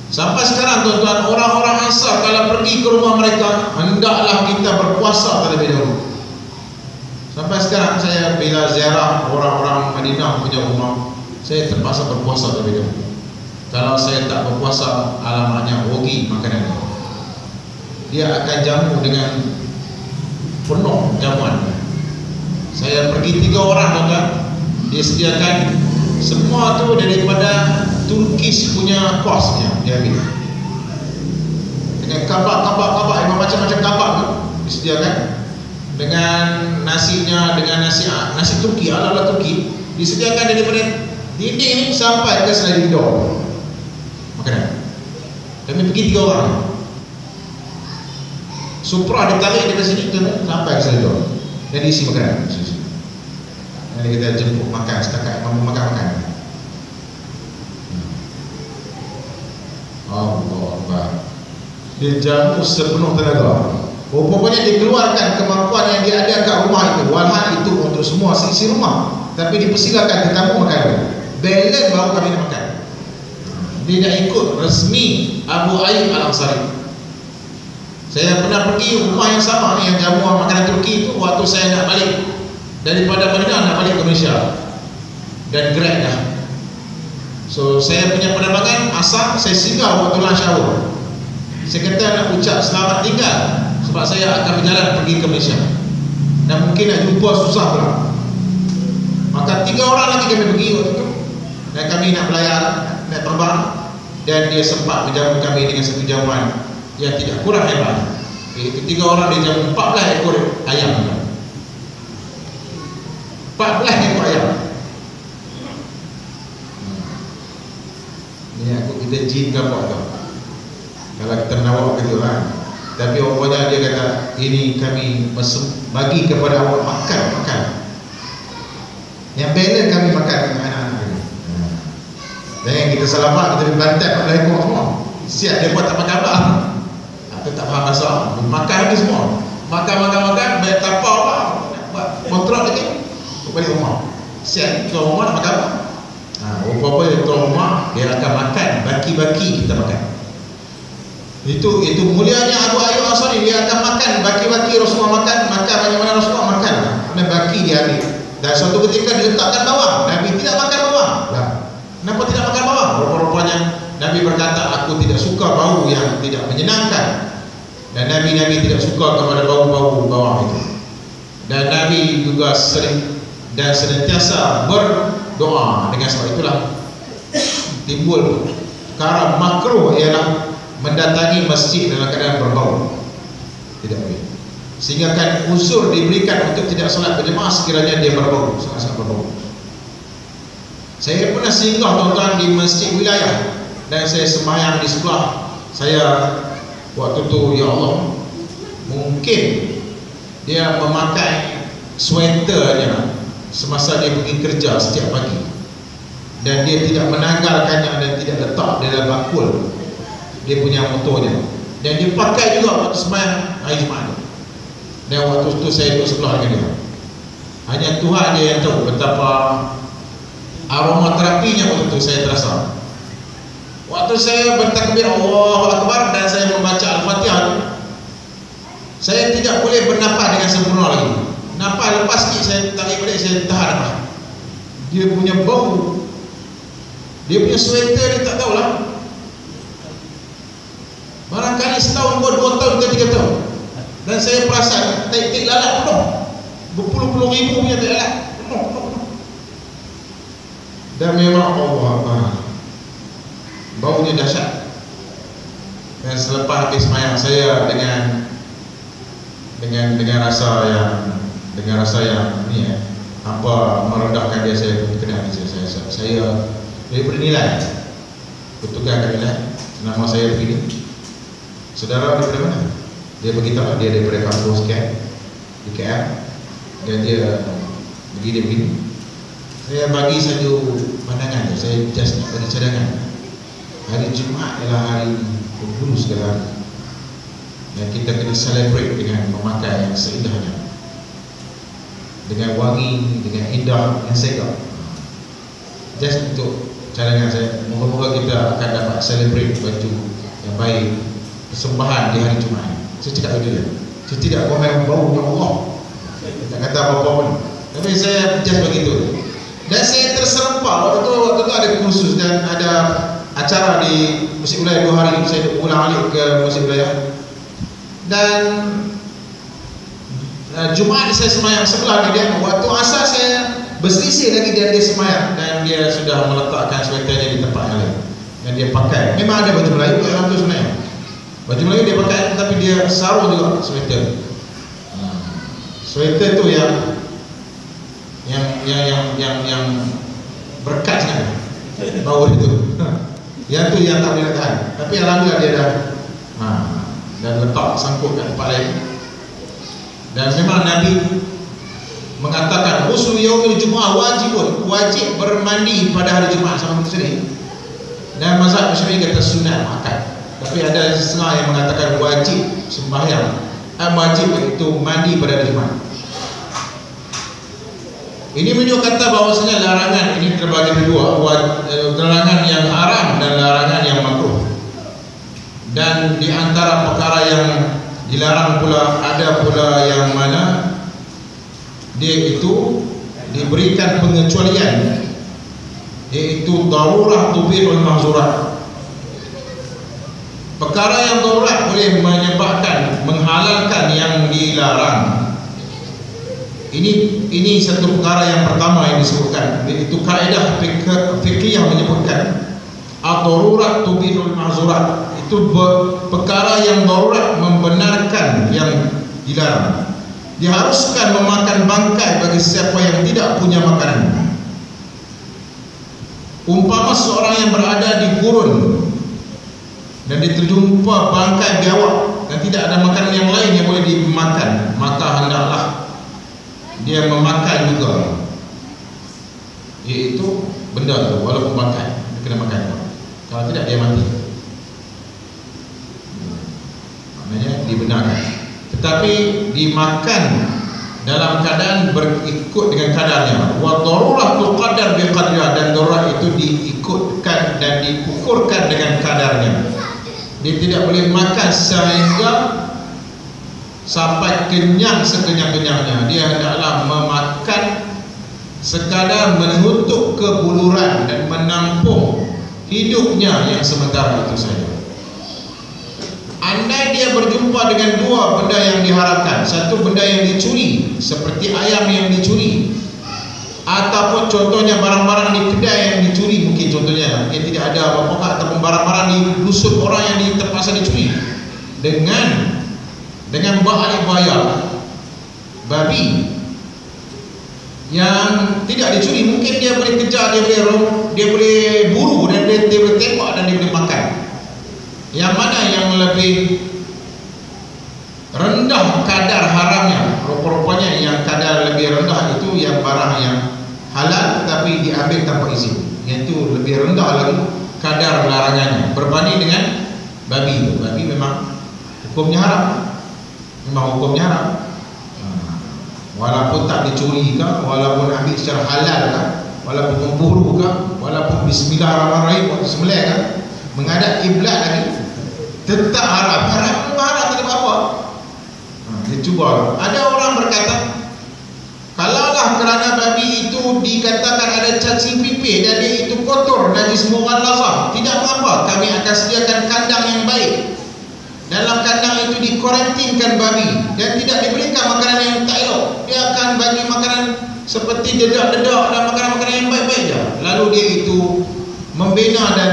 Sampai sekarang tuan-tuan, orang-orang Ansar kalau pergi ke rumah mereka, hendaklah kita berpuasa terlebih dahulu. Sampai sekarang saya bila ziarah orang-orang Madinah punya rumah, saya terpaksa berpuasa terlebih dahulu. Kalau saya tak berpuasa, alamatnya rugi makanannya. Dia akan jamu dengan penuh jamuan. Saya pergi 3 orang tuan-tuan, dia sediakan semua tu daripada Turkish punya kosnya dia ambil. Dengan kabak yang macam-macam kabak tu disediakan, dengan nasinya, dengan nasi Turki, ala-ala Turki, disediakan daripada dinding sampai ke sliding door makanan. Kami pergi 3 orang, Supra ditarik dari sini tu sampai ke sliding door dan diisi makanan. Jadi kita jemput makan setakat mampu makan. Allah, dia jamu sepenuh tenaga. Pokoknya dikeluarkan kemampuan yang dia ada kat rumah itu. Walhan itu untuk semua isi rumah, tapi dipersilakan tetamu makan. Balance baru kami nak makan. Dia nak ikut resmi Abu Ayyub Al-Ansari. Saya pernah pergi rumah yang sama ni, yang jamu makanan Turki itu, waktu saya nak balik daripada Madinah nak balik ke Malaysia dan Grab dah. So saya punya penerbangan asal saya singgah waktu lunch hour. Saya kata nak ucap selamat tinggal sebab saya akan berjalan pergi ke Malaysia dan mungkin nak jumpa susah pula. Maka 3 orang lagi kami pergi waktu itu dan kami nak belayar, nak terbang, dan dia sempat menjamu kami dengan satu jamuan yang tidak kurang hebat, iaitu 3 orang dia jamu 14 ekor ayam. 14 ekor ayam. Ini aku kita jin ke apa tu, kalau kita menawar begitu kan. Tapi rupanya dia kata, ini kami bagi kepada awak makan. Yang balance kami makan dengan anak-anak kami. Jangan kita salah faham, kita dibantai 14 ekor semua. Siap dia buat tak makan apa. Aku tak faham asal. Makan habis semua. Makan, bayar tapau apa, buat kontrak lagi. Balik rumah. Siap tuan rumah nak makan apa. Apa-apa tuan rumah dia akan makan, baki-baki kita makan. Itu mulianya Abu Ayyub Al-Ansari. Dia akan makan, baki-baki Rasulullah makan bagaimana Rasulullah makan, dan baki dia ambil. Dan suatu ketika diletakkan bawang, Nabi tidak makan bawang. Kenapa tidak makan bawang? Rupa-rupanya Nabi berkata, aku tidak suka bau yang tidak menyenangkan. Dan Nabi tidak suka kepada bau-bau bawang itu. Dan Nabi juga sering dan senantiasa berdoa. Dengan sebab itulah timbul perkara makruh ialah mendatangi masjid dalam keadaan berbau. Tidak boleh. Sehingga kan unsur diberikan untuk tidak solat berjemaah sekiranya dia berbau, sangat-sangat berbau. Saya pernah singgah tuan-tuan di masjid wilayah dan saya sembahyang di sebelah saya. Waktu tu ya Allah, mungkin dia memakai sweaternya semasa dia pergi kerja setiap pagi, dan dia tidak menanggalkannya dan tidak letak di dalam bakul dia punya motornya, dan dia pakai juga waktu sembahyang hari Jumaat. Dan waktu itu saya duduk sebelah dengan dia. Hanya Tuhan dia yang tahu betapa aroma terapinya waktu itu saya terasa. Waktu saya bertakbir Allahu Akbar dan saya membaca Al-Fatihah, saya tidak boleh bernafas dengan sempurna lagi. Nafas lepas sikit, saya tarik balik, saya tahan nafas. Dia punya bau, dia punya sweater dia tak tahulah. Barangkali setahun, 2 tahun ke 3 tahun. Dan saya perasan tik-tik lalat penuh, berpuluh-puluh ribu punya tik lalat penuh. Dan memang Allah, baunya dahsyat. Dan selepas habis sembahyang saya dengan rasa yang ni apa merendahkan dia, saya kena saya bernilai, bertukar nilai. Nama saya begini, saudara daripada mana? Dia beritahu dia daripada kampus KL di KL, dan dia begini. Saya bagi satu pandangan, saya just nak bagi cadangan. Hari Jumaat adalah hari berburu segala, dan kita kena celebrate dengan memakai yang seindahnya, dengan wangi, dengan indah yang segap. Just untuk cadangan saya, moga-moga kita akan dapat celebrate baju yang baik, persembahan di hari Jumaat. Saya cakap itu je. Saya tidak komen bau ya Allah, saya tak kata apa-apa pun, tapi saya just begitu. Dan saya terserempak waktu tu ada kursus dan ada acara di Masjid Wilayah 2 hari. Saya pulang balik ke Masjid Wilayah, dan Jumaat saya sembahyang sebelah dia. Waktu asar saya berselisih lagi dia sembahyang, dan dia sudah meletakkan sweaternya di tempat yang lain, dan dia pakai. Memang ada baju Melayu dalam tu sebenarnya, baju Melayu dia pakai, tapi dia sarung juga sweater. Sweater tu yang berkat sangat bau itu. Yang tu yang tak boleh tahan. Tapi alhamdulillah dia dah dan letak sangkut kat tempat lain. Dan memang Nabi mengatakan ghusl yaumil Jumaah wajib bermandi pada hari Jumaat sama muslim. Dan mazhab Syafi'i kata sunat makan. Tapi ada setengah yang mengatakan wajib sembahyang, wajib itu mandi pada hari Jumaat. Ini menunjukkan bahawasanya larangan ini terbagi dua, larangan yang haram dan larangan yang makruh. Dan di antara perkara yang dilarang pula ada pula yang mana dia itu diberikan pengecualian, iaitu darurah tubihul mahzurat. Perkara yang darurat boleh menyebabkan menghalalkan yang dilarang. Ini satu perkara yang pertama yang disebutkan, iaitu kaedah fiqhiyah menyebutkan ad-darurat tubihul mahzurat. Itu perkara yang darurat membenarkan yang dilarang. Diharuskan memakan bangkai bagi siapa yang tidak punya makanan. Umpama seorang yang berada di gurun dan diterjumpa bangkai biawak dan tidak ada makanan yang lain yang boleh dimakan, maka hendaklah dia memakan juga, iaitu benda tu walaupun bangkai dia kena makan. Kalau tidak dia mati. Maknanya dibenarkan, tetapi dimakan dalam keadaan berikut dengan kadarnya. Wa daruratu qadar bi qadriha, dan darurat itu diikutkan dan diukurkan dengan kadarnya. Dia tidak boleh makan sehingga sampai kenyang sekenyang-kenyangnya. Dia hendaklah memakan sekadar menutup kebuluran dan menampung hidupnya yang sementara itu saja. Andai dia berjumpa dengan dua benda yang diharapkan, satu benda yang dicuri seperti ayam yang dicuri, ataupun contohnya barang-barang di kedai yang dicuri, mungkin contohnya yang tidak ada apa-apa, ataupun barang-barang di dusun orang yang terpaksa dicuri, dengan balik bayar babi yang tidak dicuri, mungkin dia boleh kejar, dia boleh buru, dan dia boleh tembak, dan dia boleh makan. Yang mana yang lebih rendah kadar haramnya? Rupa-rupanya yang kadar lebih rendah itu yang barang yang halal tetapi diambil tanpa izin, iaitu lebih rendah lagi kadar larangannya berbanding dengan babi itu. Babi memang hukumnya haram, walaupun tak dicuri kah, walaupun ambil secara halal kah, walaupun memburu kah, walaupun bismillahirrahmanirrahim waktu sembelih kah, menghadap kiblat lagi, tetap haram. Haram tak ada apa-apa. Dia cuba. Ada orang berkata, kalaulah kerana babi itu dikatakan ada cacing pipih dan dia itu kotor, najis mughallazah, tidak mengapa, kami akan sediakan kandang yang baik. Dalam kandang itu dikuarantinkan babi dan tidak diberikan makanan yang tak elok. Dia akan bagi makanan seperti dedak-dedak dan makanan-makanan yang baik-baik je. Lalu dia itu membina dan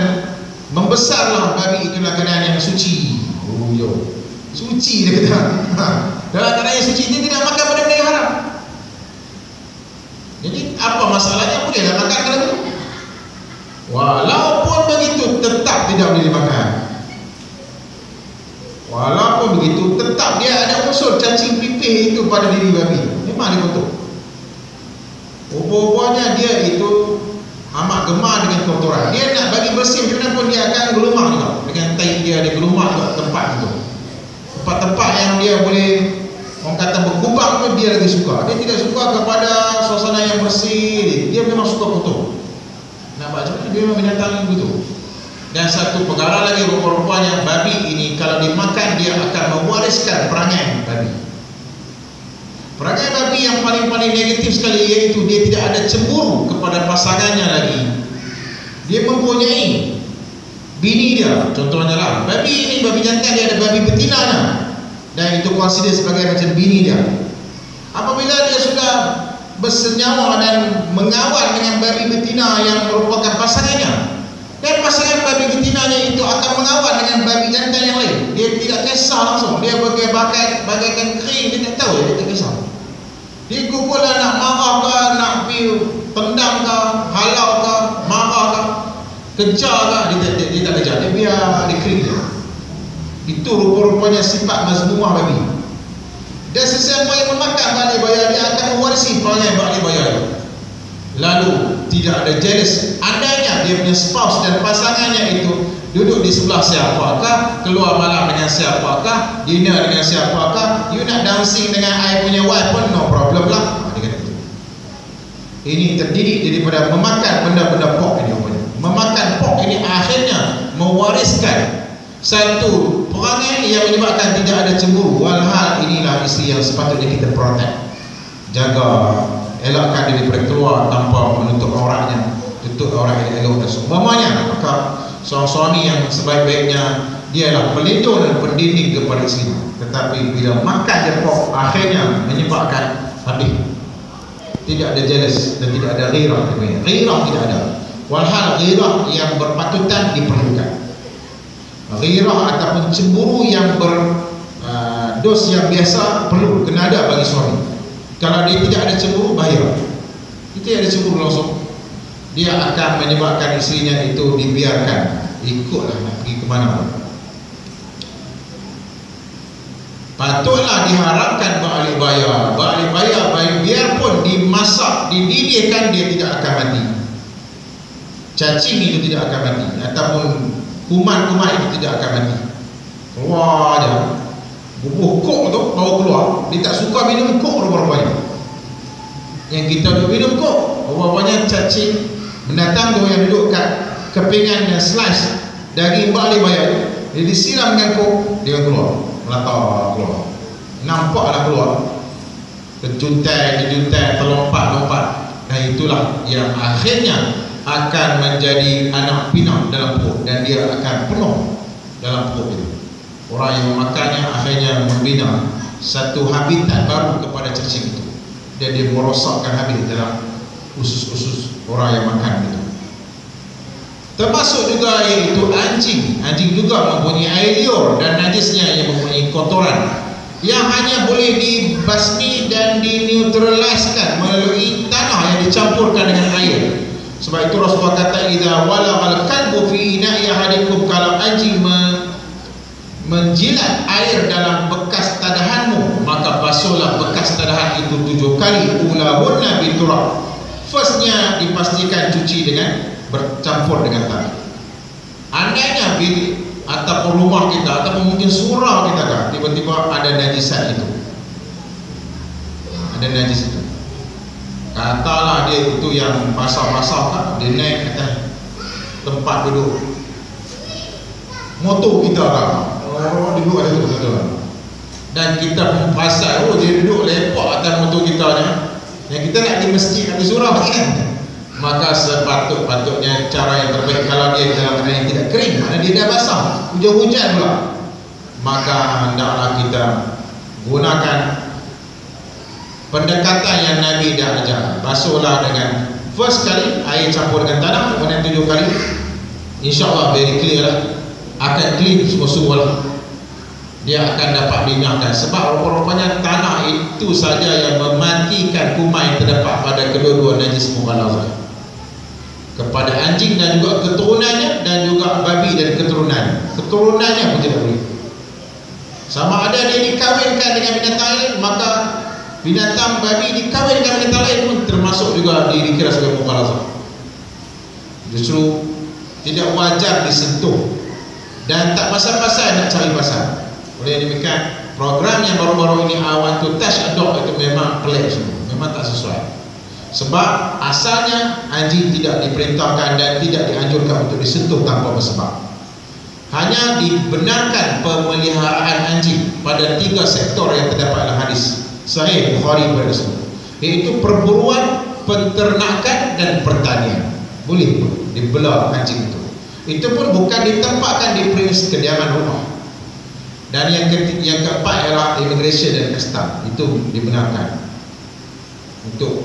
membesarlah babi itu dalam keadaan yang suci. Oh yo, suci dia kata. Dalam keadaan yang suci, dia tidak makan benda-benda yang haram. Jadi apa masalahnya? Bolehlah makan benda itu. Walaupun begitu tetap tidak boleh dimakan. Walaupun begitu tetap dia ada unsur cacing pipih itu pada diri babi. Memang dia kotor. Rupa-rupanya dia itu amat gemar dengan kotoran. Dia nak bagi bersih macam mana pun dia akan gelumah juga. Dengan tai dia gelumah juga tempat itu. Tempat-tempat yang dia boleh, orang kata berkubang pun dia lagi suka. Dia tidak suka kepada suasana yang bersih. Dia memang suka kotor. Nak baca dia memang binatang yang begitu. Dan satu perkara lagi, rupa-rupanya babi ini kalau dimakan dia akan mewariskan perangai babi. Perangai babi yang paling-paling negatif sekali iaitu dia tidak ada cemburu kepada pasangannya lagi. Dia mempunyai bini dia, contohnya lah babi ini, babi jantan, dia ada babi betinanya dan itu consider sebagai macam bini dia. Apabila dia sudah bersenyawa dan mengawal dengan babi betina yang merupakan pasangannya, dan pasangan babi betinanya itu akan mengawal dengan babi jantan yang lain, dia tidak kisah langsung, dia bagaikan kering, dia tak tahu, dia tak kisah. Dia kukulah nak marah ke, nak tendang ke, halau ke, marah ke, kejar ke, dia tak kejar, dia biar dia kering je. Itu rupa-rupanya sifat mazmumah babi. Dan sesiapa yang memakan balik bayar, dia akan mewarisi perangai balik bayar. Lalu tidak ada jealous. Andainya dia punya spouse dan pasangannya itu duduk di sebelah siapakah, keluar malam dengan siapakah, dinner dengan siapakah, you nak dancing dengan I punya wife pun no problem lah. Dia kata begitu. Ini terdidik daripada memakan benda-benda pork ini. Memakan pork ini akhirnya mewariskan satu perangai yang menyebabkan tidak ada cemburu. Walhal inilah isteri yang sepatutnya kita protect, jaga, elakkan dia daripada keluar tanpa menutup auratnya, tutup aurat yang elok dan seumpamanya. Maka seorang suami yang sebaik-baiknya dialah pelindung dan pendinding kepada isteri. Tetapi bila makan je pork, akhirnya menyebabkan habis. Tidak ada jealous dan tidak ada ghirah. Ghirah tidak ada. Walhal ghirah yang berpatutan diperlukan. Ghirah ataupun cemburu yang berdos yang biasa perlu, kena ada bagi suami. Kalau dia tidak ada cemburu, bahaya. Dia ada cemburu langsung, dia akan menyebabkan isterinya itu dibiarkan ikutlah nak pergi ke mana pun. Patutlah diharapkan balik bayar. Balik bayar, biarpun dimasak, dididihkan, dia tidak akan mati. Cacing itu tidak akan mati, ataupun kuman-kuman itu tidak akan mati. Keluar aja. Bubuh kok tu bawa keluar. Dia tak suka minum kok rupa-rupanya. Yang kita duduk minum kok, rupa-rupanya cacing mendatang tu yang duduk kat kepingan dan slice daging balik bayar, dia disiram dengan kok, dia keluar, melata keluar, nampaklah keluar, terjuntai, terlompat-lompat itulah yang akhirnya akan menjadi anak pinak dalam perut, dan dia akan penuh dalam perut itu. Orang yang memakannya akhirnya membina satu habitat baru kepada cacing itu, dan dia merosakkan habis dalam usus-usus orang yang makan itu. Termasuk juga iaitu anjing. Anjing juga mempunyai air liur dan najisnya yang mempunyai kotoran yang hanya boleh dibasmi dan dineutraliskan melalui tanah yang dicampurkan dengan air. Sebab itu Rasulullah kata, idza walaghal kalbu fi ina'i ahadikum, kalau anjing menjilat air dalam bekas tadahanmu, maka basuhlah bekas tadahan itu 7 kali, ulahunna biturab. Firstnya dipastikan cuci dengan bercampur dengan tanah. Andainya bilik ataupun rumah kita ataupun mungkin surau kita kan, tiba-tiba ada najisan itu, ada najis itu, katalah dia itu yang basah-basah kan, dia naik ke atas tempat duduk motor kita kan, orang duduk ada tu betul, dan kita pun pasal, oh dia duduk lepak atas motor kita ni, yang kita nak di masjid, nak di surau kan. Maka sepatutnya cara yang terbaik, kalau dia dalam keadaan yang tidak kering, mana dia dah basah, hujan-hujan pula, maka hendaklah kita gunakan pendekatan yang Nabi dah ajar. Basuhlah dengan first kali air campur dengan tanah, kemudian 7 kali, insyaAllah very clear lah, akan clean semua-semua lah, dia akan dapat dinyahkan. Sebab rupa-rupanya tanah itu saja yang mematikan kuman yang terdapat pada kedua-dua najis mughalazah, kepada anjing dan juga keturunannya, dan juga babi dan keturunannya pun tidak boleh. Sama ada dia dikawinkan dengan binatang lain, maka binatang babi dikawinkan dengan binatang lain pun termasuk juga dikira sebagai mughalazah. Justru tidak wajar disentuh, dan tak pasal-pasal nak cari pasal. Oleh demikian, program yang baru-baru ini, I want to touch a dog, itu memang pelik semua, memang tak sesuai. Sebab asalnya anjing tidak diperintahkan dan tidak dianjurkan untuk disentuh tanpa bersebab. Hanya dibenarkan pemeliharaan anjing pada 3 sektor yang terdapat dalam hadis Sahih Bukhari pada sebut, iaitu perburuan, penternakan dan pertanian. Boleh dibelah anjing itu. Itu pun bukan ditempatkan di premis kediaman rumah. Dan yang keempat ialah immigration dan custom, itu dibenarkan untuk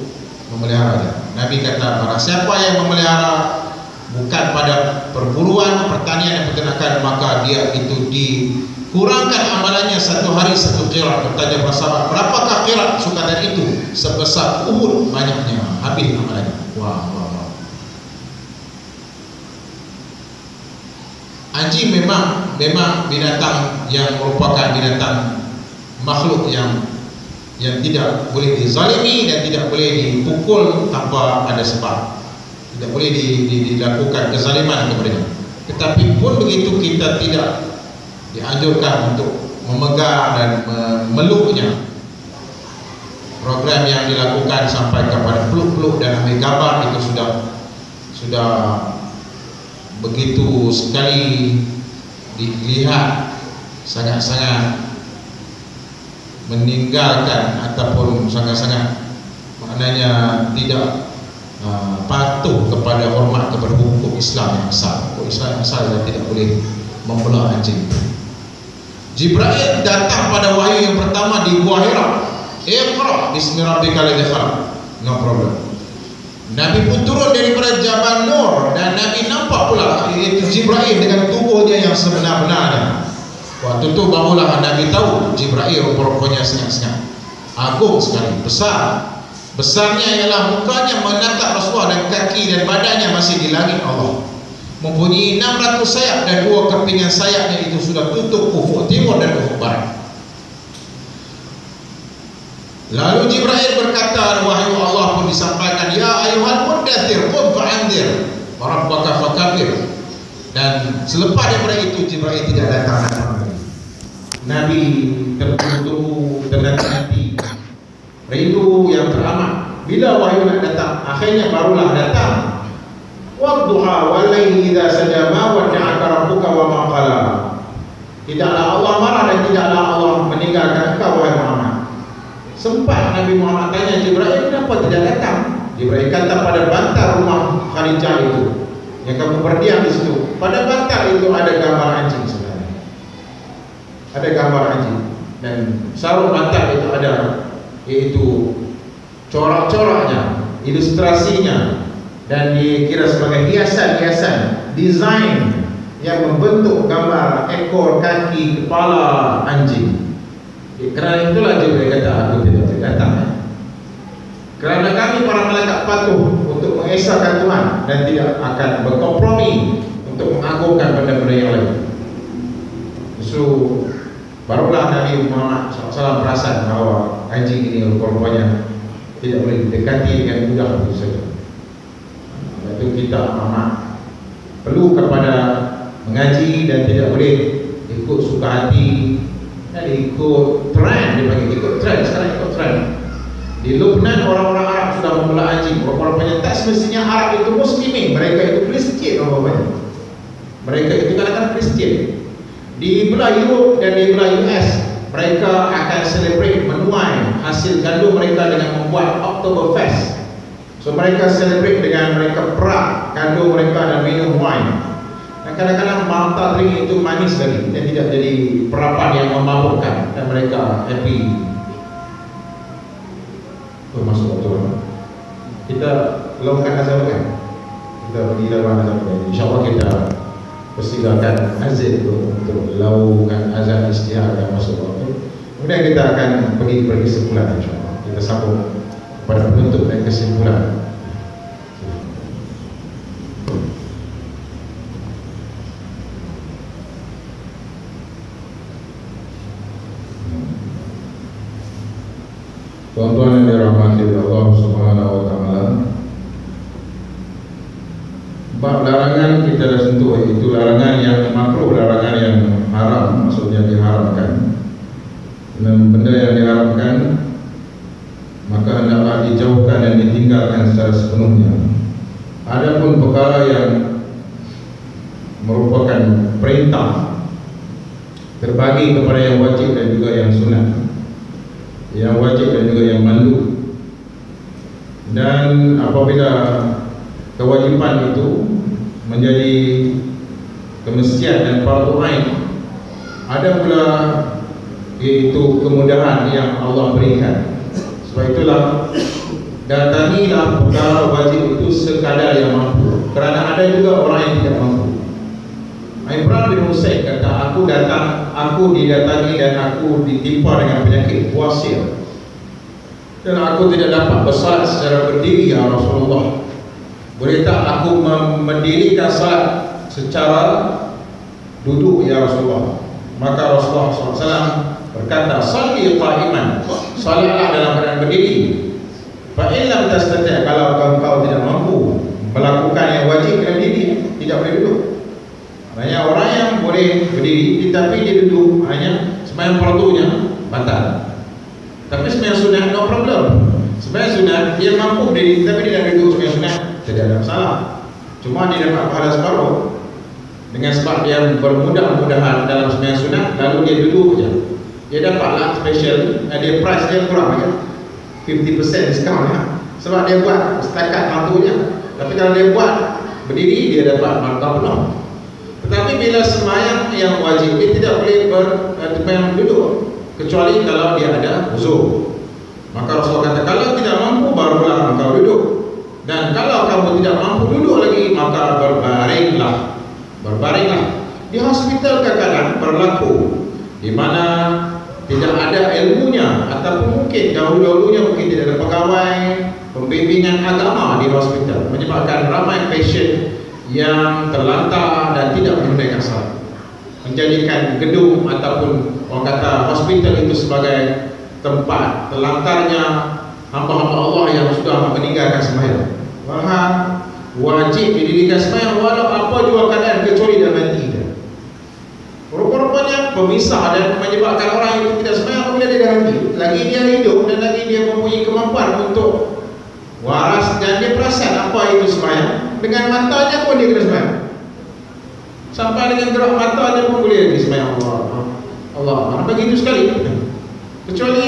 memelihara. Nabi kata, barang siapa yang memelihara bukan pada perburuan, pertanian dan peternakan, maka dia itu dikurangkan amalannya 1 hari 1 qirat. Bertanya para sahabat, berapakah qirat sukatan itu? Sebesar Uhud banyaknya, habis amalannya. Wah. Anjing memang binatang yang merupakan binatang makhluk yang tidak boleh dizalimi dan tidak boleh dipukul tanpa ada sebab, tidak boleh dilakukan kezaliman kepadanya. Tetapi pun begitu, kita tidak dianjurkan untuk memegang dan memeluknya. Program yang dilakukan sampai kepada peluk-peluk dan ambil gambar itu sudah begitu sekali dilihat, sangat-sangat meninggalkan ataupun sangat-sangat maknanya tidak patuh kepada hormat kepada hukum Islam yang asal. Hukum Islam yang asal dan tidak boleh membelah anjing. Jibril datang pada wahyu yang pertama di Gua Hira, Iqra bismi rabbikal ladzi khalaq, no problem. Nabi pun turun daripada Jabal Nur, dan Nabi nampak pula iaitu Jibril dengan tubuhnya yang sebenar-benarnya. Waktu itu barulah Nabi tahu Jibril rupanya sangat-sangat agung sekali, besarnya ialah mukanya menatap Rasulullah dan kaki dan badannya masih di langit Allah, mempunyai 600 sayap dan 2 kepingan sayapnya itu sudah tutup ufuk timur dan ufuk barat. Lalu Jibril berkata, wahyu Allah pun disampaikan, ya ayuhal muddathir qum fa'anzir wa rabbaka fakabir. Dan selepas daripada itu Jibril tidak datang lagi. Nabi tertunggu dengan hati rindu yang teramat. Bila wahyu nak datang, akhirnya barulah datang. Wadduha wal laili idza saja ma wada'aka rabbuka wa ma qala. Tidaklah Allah marah dan tidaklah Allah meninggalkan engkau wahai Muhammad. Sempat Nabi Muhammad tanya Jibril, kenapa tidak datang? Diberi kata pada bantal rumah Khadijah itu yang kamu berdiam di situ. Pada bantal itu ada gambar anjing sebenarnya. Ada gambar anjing. Dan sarung bantal itu ada, yaitu corak-coraknya, ilustrasinya, dan dikira sebagai hiasan-hiasan desain yang membentuk gambar ekor, kaki, kepala anjing. Kerana itulah Jibril kata, aku tidak datang. Kerana kami para malaikat patuh untuk mengesahkan Tuhan dan tidak akan berkompromi untuk mengagungkan benda-benda yang lain. Justru barulah Nabi Muhammad SAW perasan bahawa anjing ini rupa-rupanya tidak boleh didekati dengan mudah begitu saja. Itu kita amat perlu kepada mengaji dan tidak boleh ikut suka hati dan ikut trend. Dia panggil ikut trend, sekarang ikut trend. Di Lebanon orang-orang Arab sudah memulai anjing. Rupa-rupanya tak semestinya Arab itu muslimin, mereka itu Kristian rupa-rupanya. Mereka itu kadang-kadang Kristian. Di belah Europe dan di belah US, mereka akan celebrate menuai hasil gandum mereka dengan membuat Oktoberfest. So mereka celebrate dengan mereka perak gandum mereka dan minum wine. Dan kadang-kadang Malta drink itu manis lagi dan tidak jadi perapan yang memabukkan, dan mereka happy. Masuk waktu kita lakukan azan kan? Kita pergi lakukan azan kan? InsyaAllah kita persilakan azan itu untuk lakukan azan istihar dan masuk waktu. Kemudian kita akan pergi kesimpulan insyaAllah. Kita sambung pada penutup dan kesimpulan. Tuan-tuan yang dirahmati Allah Subhanahu wa taala, bab larangan kita dah sentuh, itu larangan yang makruh, larangan yang haram, maksudnya diharamkan. Dan benda yang diharamkan maka hendaklah dijauhkan dan ditinggalkan secara sepenuhnya. Adapun perkara yang merupakan perintah terbagi kepada yang wajib dan juga yang sunat, yang wajib dan juga yang mandu. Dan apabila kewajiban itu menjadi kemestian dan fardu ain, ada pula iaitu kemudahan yang Allah berikan. Sebab itulah datangilah perkara wajib itu sekadar yang mampu, kerana ada juga orang yang tidak mampu. Imran bin Husain kata, aku didatangi dan aku ditimpa dengan penyakit puasir, dan aku tidak dapat bersalat secara berdiri, ya Rasulullah. Boleh tak aku mendirikan salat secara duduk, ya Rasulullah? Maka Rasulullah SAW berkata, salli qa'iman, salatlah dalam keadaan berdiri. Fa in lam tastati', kalau kau tidak mampu melakukan yang wajib dalam diri, tidak boleh duduk. Maknanya orang yang boleh berdiri tetapi dia duduk, hanya sembahyang fardunya batal. Tapi sembahyang sunat no problem. Sembahyang sunat dia mampu berdiri tapi dia dah duduk sembahyang sunat, tidak ada masalah. Cuma dia dapat pahala separuh dengan sebab dia bermudah-mudahan dalam sembahyang sunat, lalu dia duduk je. Dia dapatlah special, dia price dia kurang aja, 50% discount ya. Sebab dia buat setakat mampunya. Tapi kalau dia buat berdiri, dia dapat markah penuh. Tetapi bila sembahyang yang wajib, dia tidak boleh bersembahyang duduk, kecuali kalau dia ada uzur. Maka Rasulullah kata, kalau tidak mampu barulah engkau duduk. Dan kalau kamu tidak mampu duduk lagi, maka berbaringlah. Berbaringlah. Di hospital kadang-kadang berlaku di mana tidak ada ilmunya, ataupun mungkin dahulu-dahulunya mungkin tidak ada pegawai pembimbingan agama di hospital, menyebabkan ramai pasien yang terlantar dan tidak menunaikan salat, menjadikan gedung ataupun orang kata hospital itu sebagai tempat terlantarnya hamba-hamba Allah yang sudah meninggalkan sembahyang. Wajib didirikan sembahyang walau apa jua keadaan, kecuali dia mati. Rupa-rupanya pemisah dan menyebabkan orang itu tidak sembahyang apabila dia dah mati. Lagi dia hidup dan lagi dia mempunyai kemampuan untuk waras dan dia perasan apa itu sembahyang. Dengan matanya pun dia kena sembahyang. Sampai dengan gerak matanya pun boleh lagi sembahyang. Allah begitu sekali. Kecuali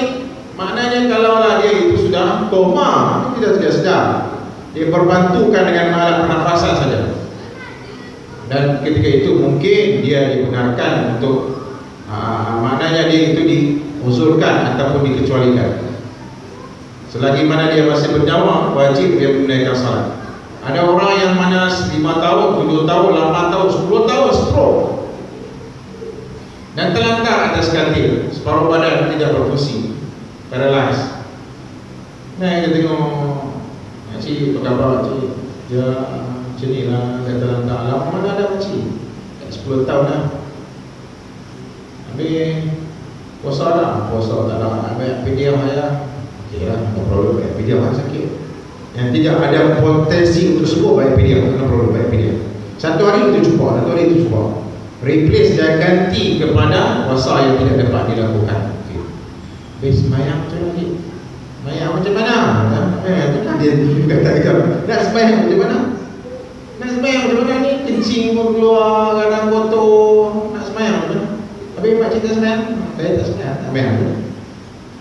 maknanya kalaulah dia itu sudah koma, tidak sedar, dia berbantukan dengan alat pernafasan saja. Dan ketika itu mungkin dia dibenarkan untuk maknanya dia itu diusulkan ataupun dikecualikan. Selagi mana dia masih bernyawa, wajib dia menunaikan salat. Ada orang yang mana 5 tahun, 7 tahun, 8 tahun, 10 tahun stroke dan terlantar atas katil, separuh badan tidak berfungsi, paralyzed. Nah, kita tengok makcik, apa khabar makcik? Dia macam ni lah, dia terlantar. Lama mana ada makcik? 10 tahun dah. Habis puasa dah? Puasa tak dah. Ambil PDM saya. Okey lah, tak perlu baik PDM lah sakit. Yang tidak ada potensi untuk sembuh baik PDM, tak perlu baik PDM. Satu hari itu cukup, satu hari itu cukup. Replace dan ganti kepada puasa yang tidak dapat dilakukan. Okey. Habis semayang macam lagi. Semayang macam mana? Benar dia kata nak semayang macam mana? Nak semayang macam mana ni? Kencing pun keluar, kadang kotor. Nak semayang macam mana? Habis makcik tak semayang? Saya tak semayang, tak semayang.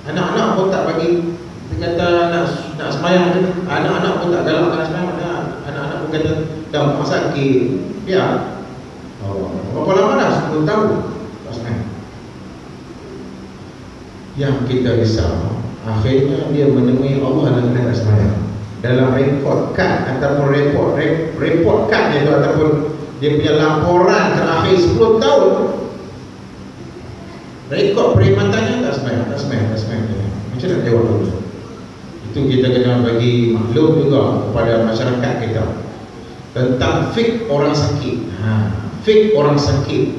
Anak-anak pun tak bagi. Dia kata nak semayang macam ni. Anak-anak pun tak galak nak semayang. Anak-anak pun kata dah mak sakit. Biar. Berapa lama dah? 10 tahun tak semayang. Yang kita risau, akhirnya dia menemui Allah dan kena semayang. Dalam report card ataupun report card dia tu, ataupun dia punya laporan terakhir 10 tahun, rekod perkhidmatannya tak semayang. Macam nak jawab dulu? Itu kita kena bagi maklum juga kepada masyarakat kita tentang fik orang sakit. Fik orang sakit,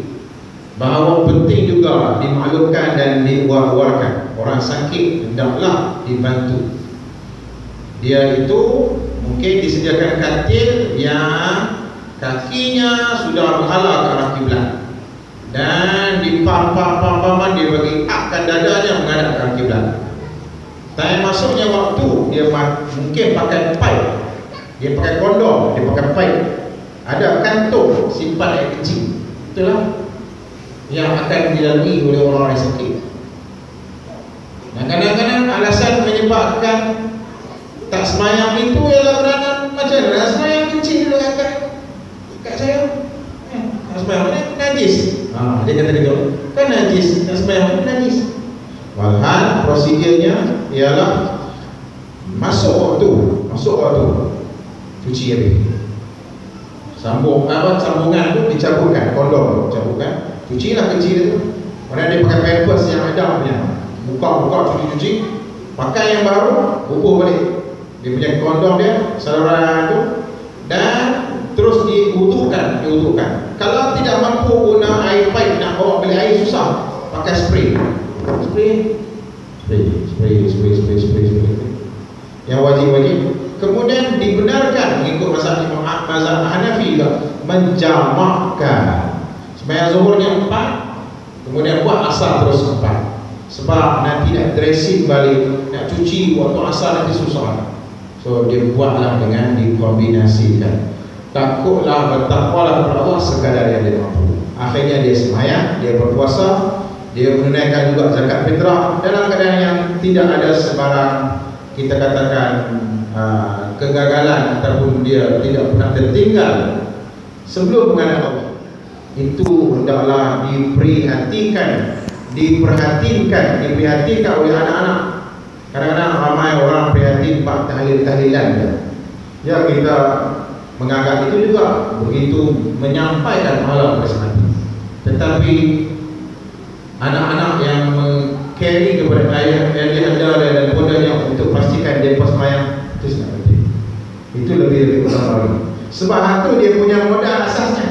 bahawa penting juga dimaklumkan dan diwar-warkan. Orang sakit hendaklah dibantu. Dia itu mungkin disediakan katil yang kakinya sudah menghadap ke arah kiblat, dan di pam-pam dia bagi akkan dadanya menghadap ke arah kiblat. Time masuknya waktu dia mungkin pakai pipe, dia pakai kondom, dia pakai pipe, ada kantung simpan air kecil. Itulah yang akan dilalui oleh orang yang sakit. Dan kadang-kadang alasan menyebabkan tak semayang itu ialah kerana macam mana semayang kecil kat saya. Tak semayang mana? Najis. Dia kata gitu, kan najis. Tak semayang mana? Najis. Walhal prosedurnya ialah masuk waktu cuci habis. Sambungan tu dicabutkan, kondom tu cabutkan, cucilah kecil tu. Mana dia pakai pampers yang ada punya, buka cuci, pakai yang baru, bubuh balik. Dia punya kondom dia, saluran tu, dan terus diutuhkan. Kalau tidak mampu guna air pipe, nak bawa beli air susah, pakai spray. Yang wajib. Kemudian dibenarkan mengikut mazhab Hanafi juga menjamakkan sembahyang zuhurnya 4, kemudian buat asar terus 4. Sebab nanti nak dressing balik, nak cuci waktu asar nanti susah. So dia buatlah dengan dikombinasikan. Takutlah, bertakwalah kepada Allah sekadar yang dia mampu. Akhirnya dia sembahyang, dia berpuasa, dia menunaikan juga zakat fitrah dalam keadaan yang tidak ada sebarang kita katakan kegagalan ataupun dia tidak pernah tertinggal sebelum menghadap Allah. Itu hendaklah diperhatikan oleh anak-anak. Kadang-kadang ramai orang prihatin bab tahlil-tahlilan ya, kita menganggap itu juga begitu menyampaikan pahala kepada hati. Tetapi anak-anak yang carry kepada ayah dan bundanya untuk pastikan dia sembahyang, itu sangat penting. Itu lebih utama lagi. Sebab itu dia punya modal asasnya.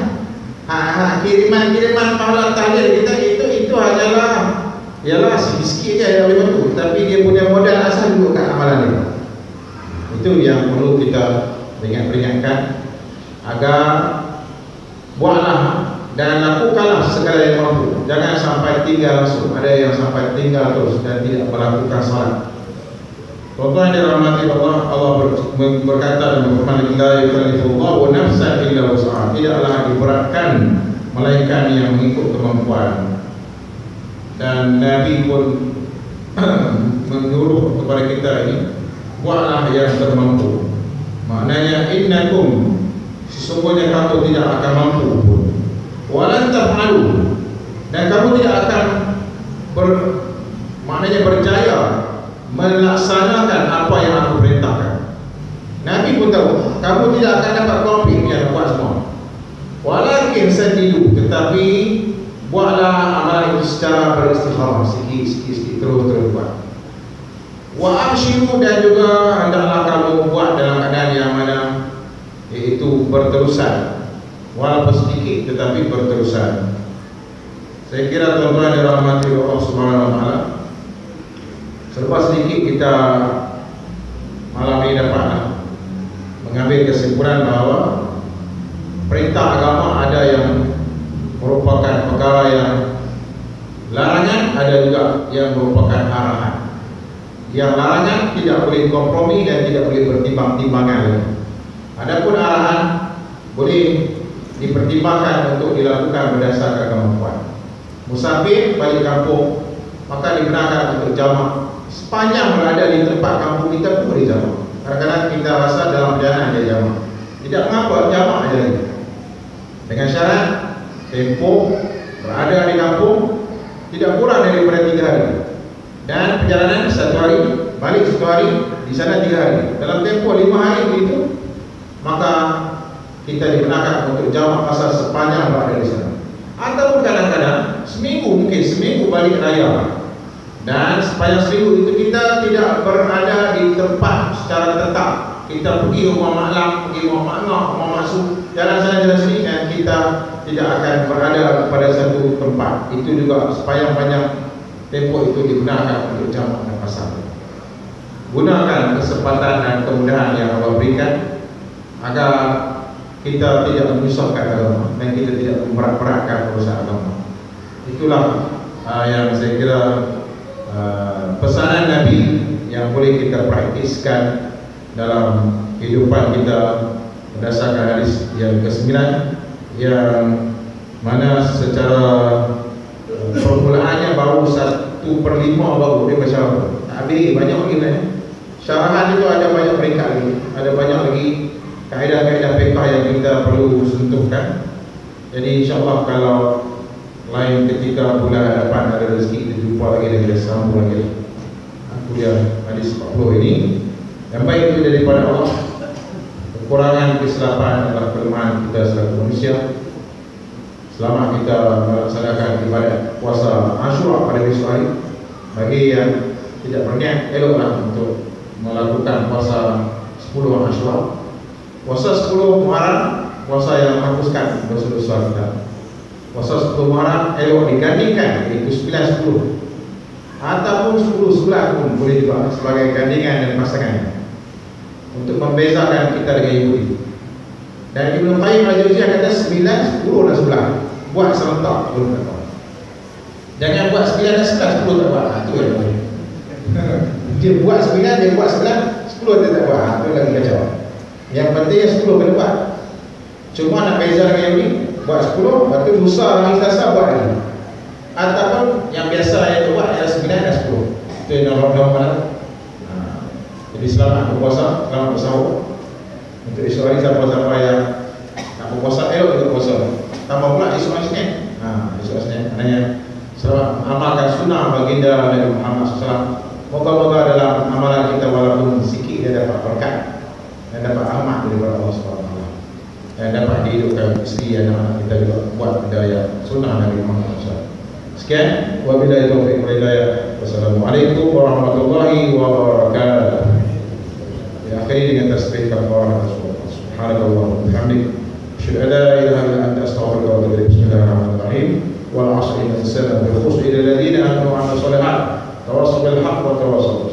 Kiriman pahala tahlil kita itu hanyalah ialah sikit-sikit je yang boleh bantu, tapi dia punya modal asas juga kat amalan dia. Itu yang perlu kita peringatkan, agar buatlah dan lakukanlah segala yang mampu. Jangan sampai tinggal langsung. Ada yang sampai tinggal terus dan tidak melakukan salat. Tuan-tuan yang dirahmati Allah, Allah berkata dan berfirman, la yukallifullahu nafsan illa wus'aha. Tidaklah diberatkan melainkan yang mengikut kemampuan. Dan Nabi pun menyuruh kepada kita ini, buatlah yang termampu. Maknanya innakum, sesungguhnya kamu tidak akan mampu pun, walan taf'alu, dan kamu tidak akan maknanya berjaya melaksanakan apa yang aku perintahkan. Nabi pun tahu kamu tidak akan dapat topik yang buat semua. Walakin sadidu, tetapi buatlah amalan itu secara beristikharah, sikit-sikit terus buat. Wa amshiru, dan juga hendaklah kamu buat dalam keadaan yang mana iaitu berterusan, walaupun sedikit tetapi berterusan. Saya kira tuan-tuan dirahmati Allah Subhanahu wa taala, serba sedikit kita malam ini dapat mengambil kesimpulan bahawa perintah agama ada yang merupakan perkara yang larangan, ada juga yang merupakan arahan. Yang larangan tidak boleh kompromi dan tidak boleh pertimbang-timbangan. Adapun arahan boleh dipertimbangkan untuk dilakukan berdasarkan kemampuan. Musafir balik kampung, maka dibenarkan untuk jamak sepanjang berada di tempat kampung kita pun boleh jamak. Kadang-kadang kita rasa dalam perjalanan dia jamak, tidak mengapa, jamak aja dengan syarat tempoh berada di kampung tidak kurang daripada 3 hari, dan perjalanan 1 hari, balik 1 hari, di sana 3 hari. Dalam tempoh 5 hari itu, maka kita dibenarkan untuk jamak asal sepanjang berada di sana. Ataupun kadang-kadang seminggu, mungkin seminggu balik raya, dan sepanjang seminggu itu kita tidak berada di tempat secara tetap. Kita pergi rumah maklam, pergi rumah makngah, rumah maksud, jalan sana jalan sini, dan kita tidak akan berada pada satu tempat. Itu juga sepanjang tempoh itu digunakan untuk jamak dan pasar. Gunakan kesempatan dan kemudahan yang Allah berikan agar kita tidak menyusahkan agama dan kita tidak memberat-beratkan urusan agama. Itulah yang saya kira pesanan Nabi yang boleh kita praktiskan dalam kehidupan kita berdasarkan hadis yang ke-9, yang mana secara permulaannya baru 1/5 baru dia baca habis, banyak lagi kan. Syarahan itu ada banyak peringkat lagi, ada banyak lagi kaedah-kaedah fiqh yang kita perlu sentuhkan. Jadi insyaAllah kalau lain ketika bulan hadapan ada rezeki, kita jumpa lagi dan kita sambung lagi kuliah hadis 40 ini. Yang baik itu daripada Allah, kekurangan kesilapan adalah kelemahan kita selaku manusia. Selama kita melaksanakan ibadat puasa Asyura pada besok hari, bagi yang tidak berniat, eloklah untuk melakukan puasa 10 Asyura. Puasa 10 Muharram, puasa yang menghapuskan dosa-dosa kita. Puasa 10 Muharram elok digandingkan, iaitu 9-10 ataupun 10-11 pun boleh juga sebagai gandingan dan pasangan untuk membezakan kita dengan Yahudi. Dan Ibnu Qayyim Al-Jauziyah kata 9, 10 dan 11 buat serentak, belum tak buat. Jangan buat 9 dan 11, 10 tak buat. Itu yang boleh. Dia buat 9, dia buat 11, 10 dia tak buat. Itu lagi kacau. Yang penting 10 kena buat. Cuma nak beza dengan Yahudi, buat 10, lepas tu lusa hari Selasa buat lagi. Ataupun yang biasa yang buat adalah 9 dan 10. Itu yang normal mana. Jadi selamat berpuasa, selamat bersahur. Untuk esok hari siapa-siapa yang nak berpuasa, elok untuk puasa. Tambah pula esok hari Senin. Esok hari Senin, maknanya selamat amalkan sunnah baginda Nabi Muhammad SAW. Moga-moga dalam amalan kita walaupun sikit dia dapat berkat dan dapat rahmat daripada Allah SWT, dan dapat dihidupkan isteri anak-anak kita juga buat benda yang sunnah Nabi Muhammad SAW. Sekian, wabillahi taufiq wal hidayah. Wassalamualaikum warahmatullahi wabarakatuh. Akhiri dengan tasbih kafarah. Subhanallah wa bihamdik, asyhadu an la ilaha illa anta, astaghfiruka wa atubu ilaik. Bismillahirrahmanirrahim. Wal 'asri innal insana lafi khusr illa alladziina aamanu wa 'amilus shalihaat tawassaw bil haqqi wa tawassaw